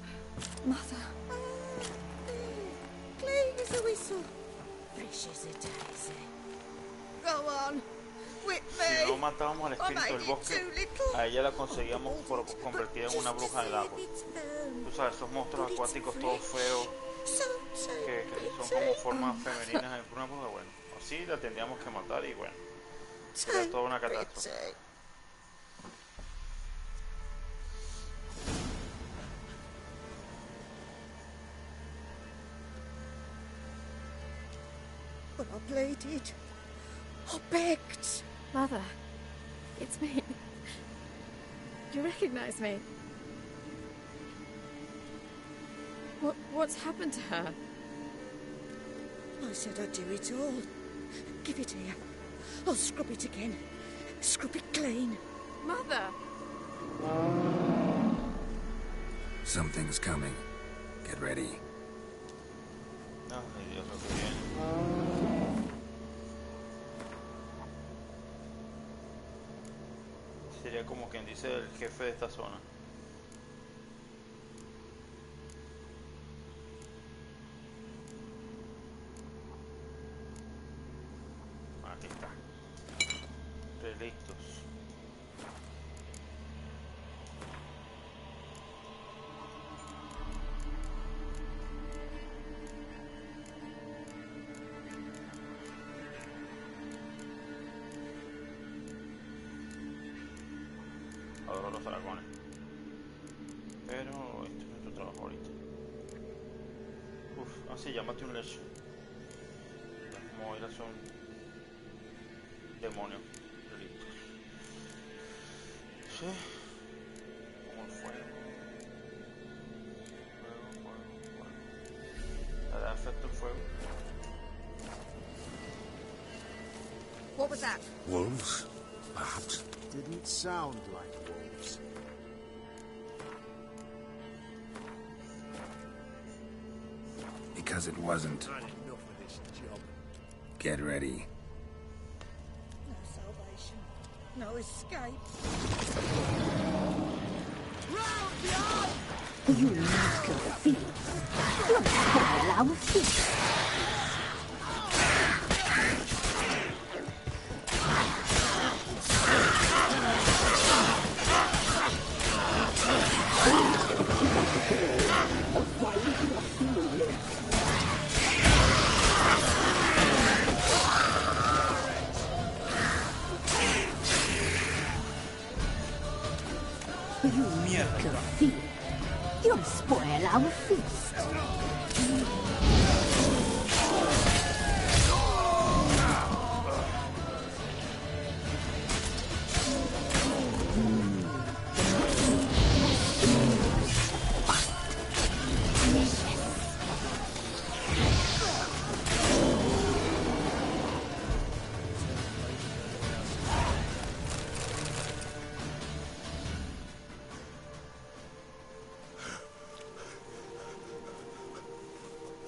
Speaker 16: Mother.
Speaker 11: Clean as a whistle. Fresh as a daisy. Go on. Whip me.
Speaker 2: Si no matábamos al espíritu del bosque, a ella la conseguíamos por convertida en una bruja del agua. Tú sabes, esos monstruos acuáticos todos feos, que son como formas femeninas en una bruja, bueno, así la tendríamos que matar y bueno, era toda una catástrofe.
Speaker 11: But I pleaded. I begged.
Speaker 16: Mother, it's me. You recognize me? What's happened to her?
Speaker 11: I said I'd do it all. Give it here. I'll scrub it again. Scrub it clean.
Speaker 16: Mother!
Speaker 5: Something's coming. Get ready.
Speaker 2: Ay, Dios, lo que viene. Sería como quien dice el jefe de esta zona. Aquí está. Relictos. Adoro los dragones. Pero este es nuestro trabajo ahorita. Sí, llámate un lecho. Las moiras son demonios. Relictos. Sí. Como el fuego. Fuego. ¿Le da efecto el fuego?
Speaker 11: What was that?
Speaker 3: Wolves, perhaps?
Speaker 14: Didn't sound like wolves.
Speaker 5: Because it wasn't.
Speaker 14: Had enough of this job.
Speaker 5: Get ready.
Speaker 11: No salvation. No escape.
Speaker 4: You little thief. You'll spoil our feast. You little thief. You'll spoil our feast.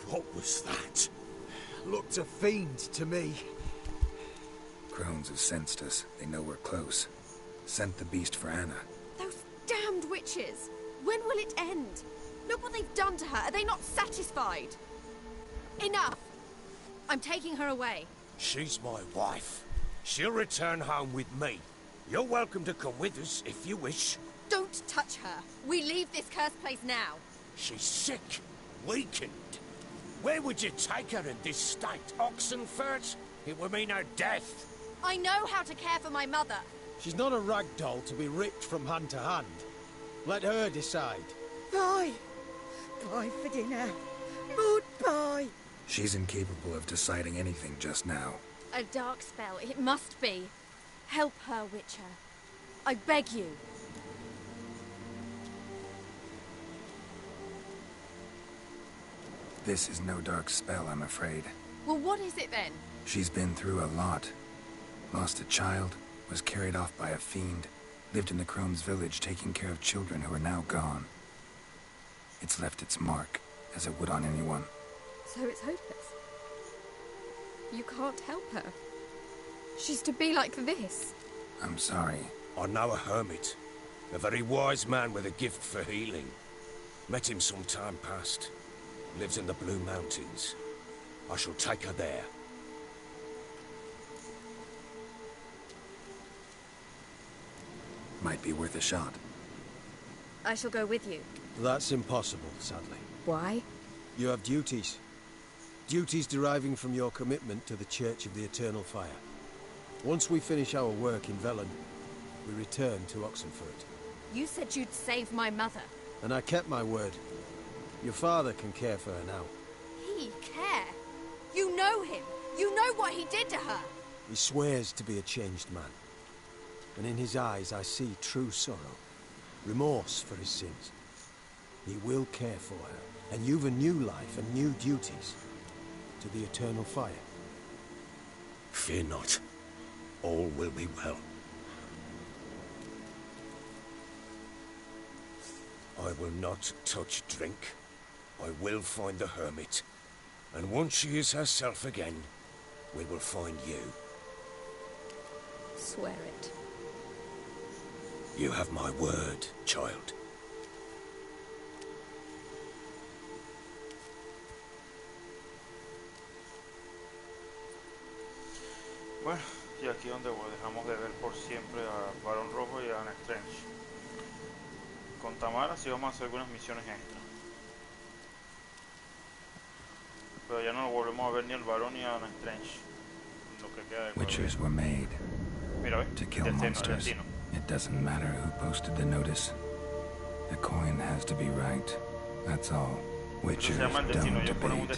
Speaker 14: What was that? Looked a fiend to me.
Speaker 5: Crones have sensed us. They know we're close. Sent the beast for Anna.
Speaker 16: Those damned witches! When will it end? Look what they've done to her. Are they not satisfied? Enough! I'm taking her away.
Speaker 15: She's my wife. She'll return home with me. You're welcome to come with us if you wish.
Speaker 16: Don't touch her. We leave this cursed place now.
Speaker 15: She's sick, weakened. Where would you take her in this state? Oxenfurt? It would mean her death.
Speaker 16: I know how to care for my mother.
Speaker 14: She's not a rag doll to be ripped from hand to hand. Let her decide.
Speaker 11: Bye. Bye for dinner. Goodbye.
Speaker 5: She's incapable of deciding anything just now.
Speaker 16: A dark spell. It must be. Help her, Witcher. I beg you.
Speaker 5: This is no dark spell, I'm afraid.
Speaker 16: Well, what is it then?
Speaker 5: She's been through a lot. Lost a child, was carried off by a fiend, lived in the Crone's village taking care of children who are now gone. It's left its mark, as it would on anyone.
Speaker 16: So it's hopeless. You can't help her. she's to be like this.
Speaker 5: I'm sorry.
Speaker 15: I know a hermit. A very wise man with a gift for healing. Met him some time past. Lives in the Blue Mountains. I shall take her there.
Speaker 5: Might be worth a shot.
Speaker 16: I shall go with you.
Speaker 14: That's impossible, sadly.
Speaker 16: Why?
Speaker 14: You have duties. Duties deriving from your commitment to the Church of the Eternal Fire. Once we finish our work in Velen, we return to Oxenfurt.
Speaker 16: You said you'd save my mother.
Speaker 14: And I kept my word. Your father can care for her now.
Speaker 16: He care? You know him. You know what he did to her.
Speaker 14: He swears to be a changed man. And in his eyes I see true sorrow. Remorse for his sins. He will care for her. And you've a new life and new duties. To the Eternal Fire.
Speaker 15: Fear not. All will be well. I will not touch drink. I will find the hermit. And once she is herself again, we will find you.
Speaker 16: Swear it.
Speaker 15: You have my word, child.
Speaker 2: Bueno, y aquí donde dejamos de ver por siempre a Barón Rojo y a Anna Strange. Con Tamara sí vamos a hacer algunas misiones extra. Pero ya no lo volvemos a ver ni al Barón ni a Anna Strange. Lo que queda de
Speaker 5: Witchers were made
Speaker 2: Mira,
Speaker 5: to kill monsters. It doesn't matter who posted the notice. The coin has to be right. That's all. Witchers don't debate.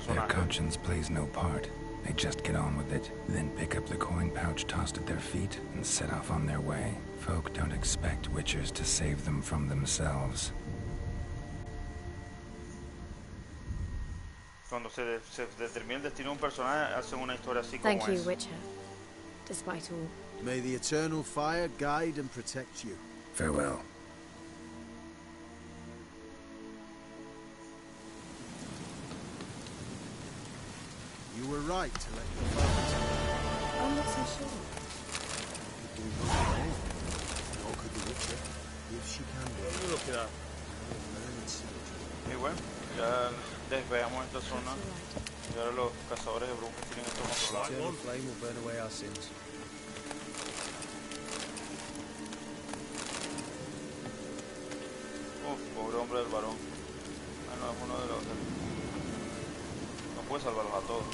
Speaker 5: Their conscience plays no part. They just get on with it, then pick up the coin pouch tossed at their feet and set off on their way. Folk don't expect witchers to save them from themselves.
Speaker 2: Cuando se determina el destino de un personaje, hacen una historia así como
Speaker 16: Thank you,
Speaker 2: es.
Speaker 16: Witcher. Despite all.
Speaker 14: May the Eternal Fire guide and protect you.
Speaker 5: Farewell.
Speaker 14: You were right to let your father take.
Speaker 16: I'm not so sure.
Speaker 14: Nor could the Witcher, if she can be.
Speaker 2: Look it up. Y bueno, ya desviamos esta zona. Y ahora los cazadores de brujas tienen esto controlado.
Speaker 14: The flame will burn away our sins.
Speaker 2: Pobre hombre del varón. Bueno, es uno de los... No puede salvarlos a todos.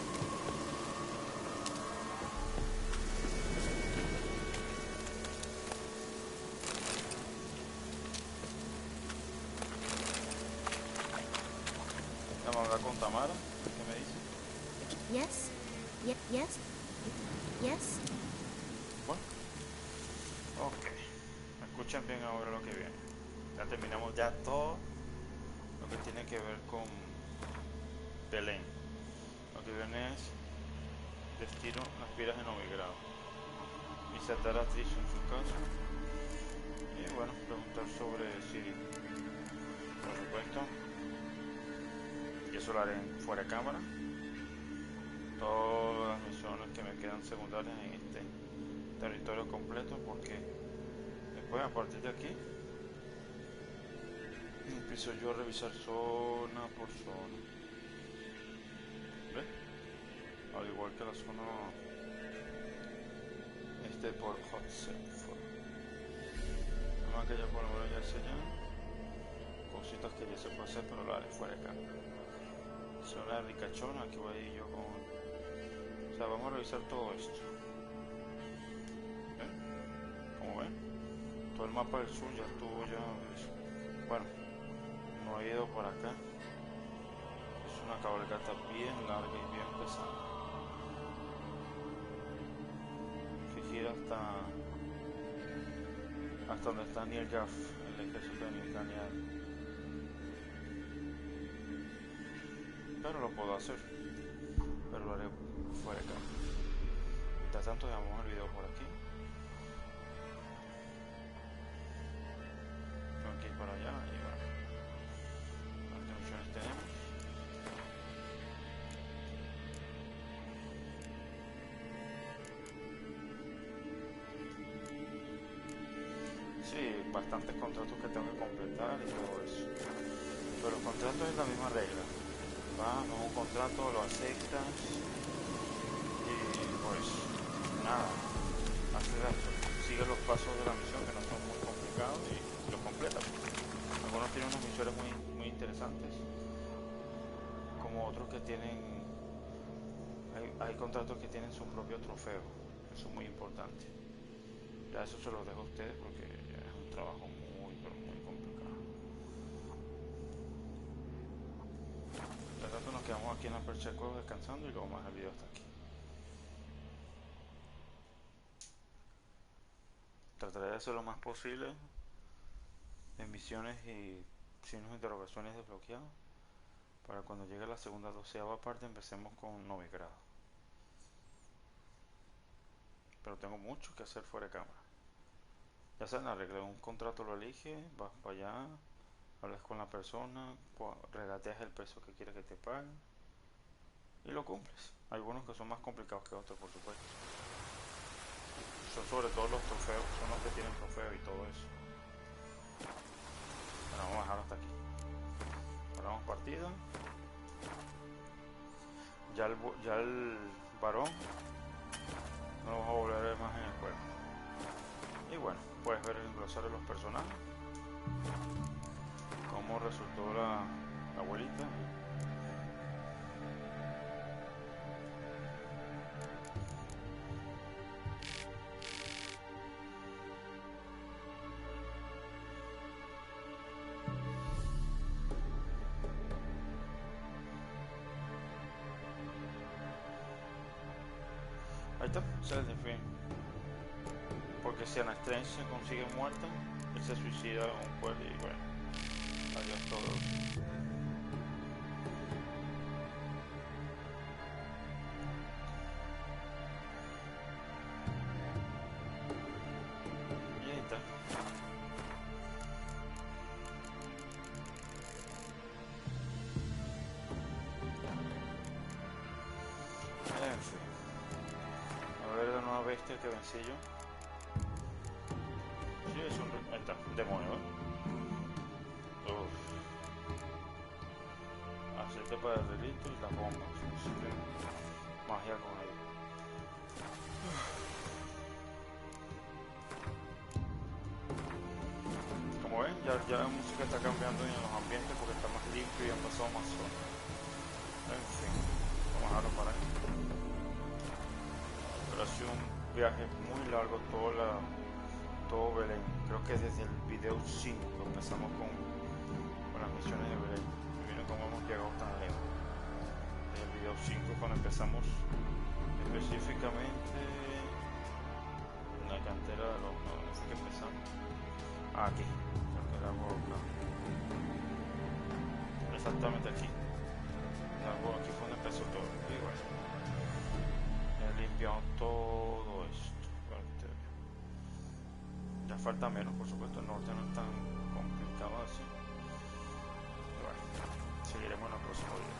Speaker 2: Vamos a hablar con Tamara. ¿Qué me dice?
Speaker 9: Yes? Yes? Yes?
Speaker 2: Bueno. Ok. Escuchen bien ahora lo que viene. Ya terminamos ya todo lo que tiene que ver con Belén. Lo que viene es destino aspiras de Novigrado. Visitar a Trish en su casa. Y bueno, preguntar sobre Siri. Por supuesto. Y eso lo haré fuera de cámara. Todas las misiones que me quedan secundarias en este territorio completo, porque después a partir de aquí empiezo yo a revisar zona por zona. ¿Ves? Al igual que la zona por Hotselford. Nada más que ya por lo menos ya enseñan cositas que ya se puede hacer, pero lo haré fuera de acá. Zona de ricachona, aquí voy a ir yo con... O sea, vamos a revisar todo esto. ¿Ven? Como ven, todo el mapa del sur ya estuvo ya... Bueno, no he ido por acá. Es una cabalgata bien larga y bien pesada, que gira hasta donde está Nilgaf, el ejército de Nilganiad. Pero lo puedo hacer, pero lo haré fuera de acá. Mientras tanto dejamos el video por aquí. Tengo que ir para allá y bueno, ¿cuántas misiones tenemos? Sí, bastantes contratos que tengo que completar y todo eso. Pero los contratos es la misma regla. Va, no es un contrato, lo aceptas y pues nada, sigue los pasos de la misión que no son muy complicados y los completas. Algunos tienen unas misiones muy interesantes, como otros que tienen, hay contratos que tienen su propio trofeo. Eso es muy importante. Ya eso se los dejo a ustedes porque es un trabajo pero muy complicado. De rato nos quedamos aquí en la percha de cuevas descansando y luego más el video hasta aquí. Trataré de hacer lo más posible en misiones y signos de interrogaciones desbloqueados para cuando llegue la segunda 12ª parte empecemos con novigrado. Pero tengo mucho que hacer fuera de cámara. Ya saben, arreglé un contrato, lo elige, vas para allá, hablas con la persona, regateas el precio que quieres que te paguen y lo cumples. Hay algunos que son más complicados que otros, por supuesto. Son sobre todo los trofeos, son los que tienen trofeo y todo eso. Bueno, vamos a dejarlo hasta aquí. Paramos partida. Ya el varón no lo vas a volver a ver más en el juego. Y bueno, puedes ver el glosario de los personajes, cómo resultó la abuelita. Ahí está, ese es el fin. Porque si Ana Strange se consigue muerta, él se suicida a un pueblo y bueno, adiós todo. Y ahí está. En fin. A ver la nueva bestia que vencí yo. Sí, es ahí está, demonio, ¿eh? Uf. Aceite para el delito y las bombas. Así que magia con ella. Como ven, ya la música está cambiando en los ambientes porque está más limpio y han pasado más zonas. En fin, vamos a dejarlo para ahí. Pero ha sido un viaje muy largo, todo Belén. Creo que desde el video 5 empezamos con las misiones de Belén. Y miren cómo hemos llegado tan lejos. Desde el video 5 cuando empezamos específicamente en la cantera de los... No sé qué empezamos. Aquí. Creo que era por acá. Exactamente aquí. Aquí fue donde empezó todo. Y bueno. He limpiado todo esto. Ya falta menos, por supuesto, el norte no es tan complicado así. Y bueno, seguiremos en el próximo video.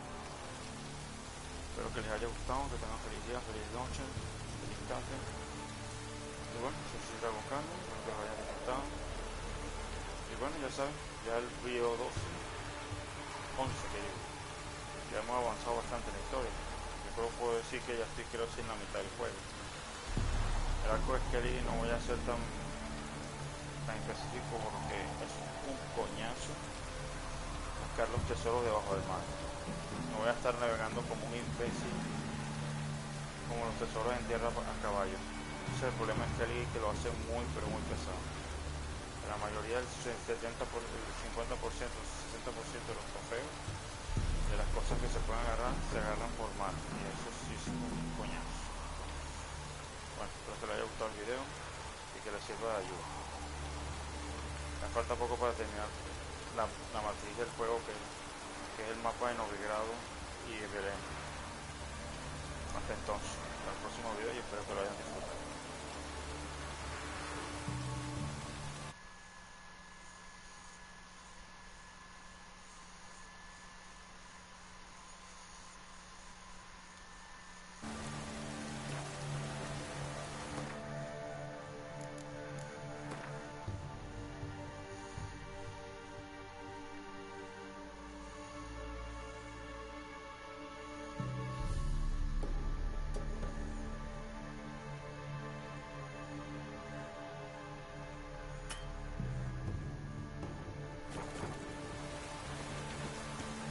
Speaker 2: Espero que les haya gustado, que tengan feliz día, feliz noche, feliz tarde. Y bueno, soy Dragon Carlos, espero que les haya disfrutado. Y bueno, ya saben, ya el video 11 que digo. Ya hemos avanzado bastante en la historia. Yo creo que puedo decir que ya estoy, creo, en la mitad del juego. El arco de Skelly no voy a ser tan específico porque es un coñazo buscar los tesoros debajo del mar. No voy a estar navegando como un imbécil como los tesoros en tierra a caballo. Ese es el problema de Skelly, que lo hace muy pero muy pesado. La mayoría del 50%, el 60% de los trofeos, de las cosas que se pueden agarrar, se agarran por mar y eso sí es un coñazo. Bueno, espero que les haya gustado el video y que les sirva de ayuda. Me falta poco para terminar la matriz del juego que es el mapa de Novigrado y Belén. Hasta entonces, hasta el próximo video y espero que lo hayan disfrutado.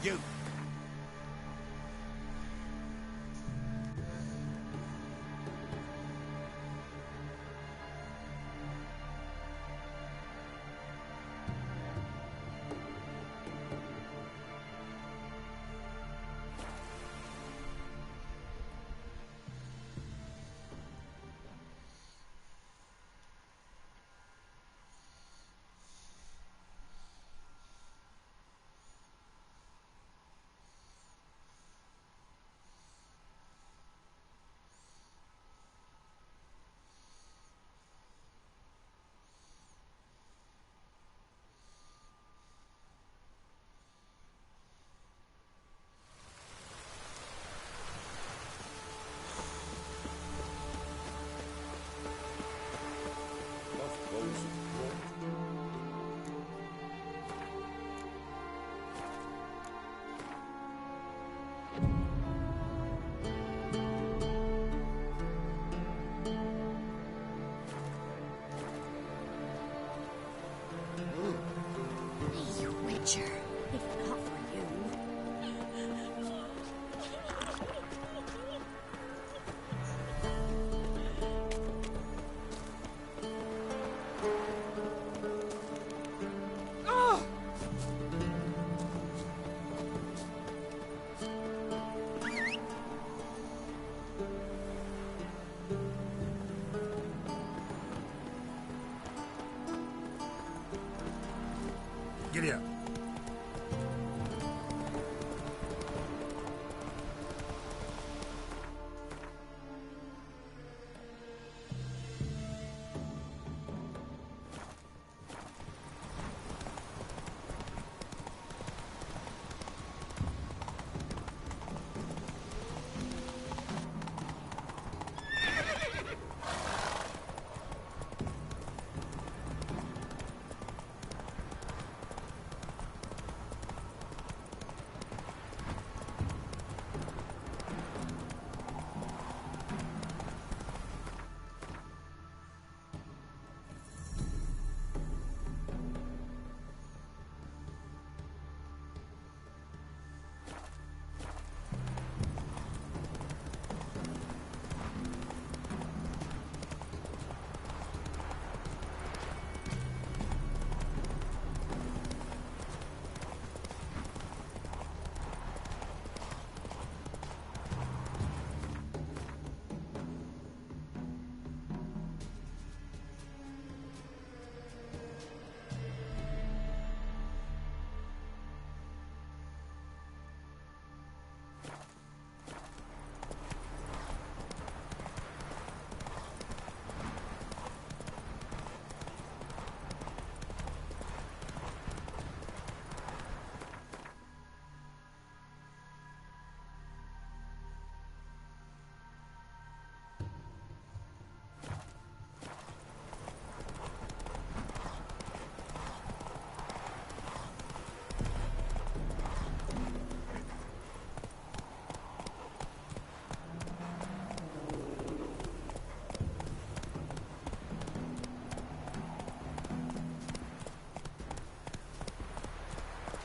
Speaker 8: You.
Speaker 9: You witcher. If not for you.
Speaker 8: Giddy up.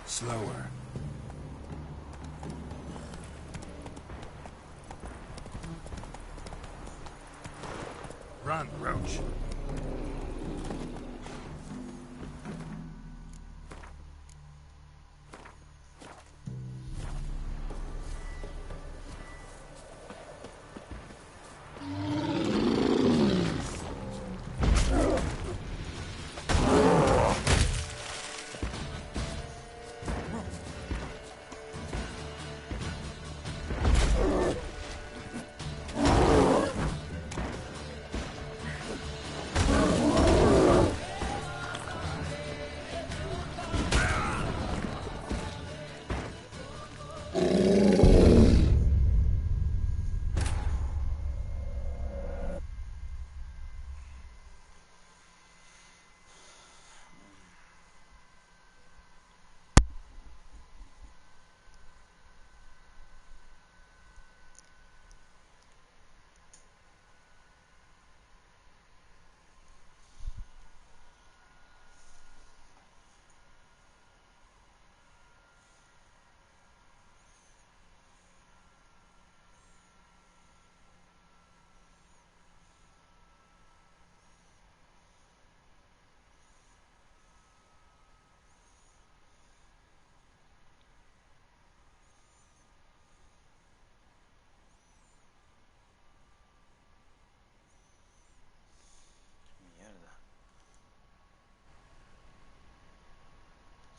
Speaker 5: Slower.
Speaker 8: Run, Roach.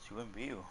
Speaker 2: Sigo en vivo.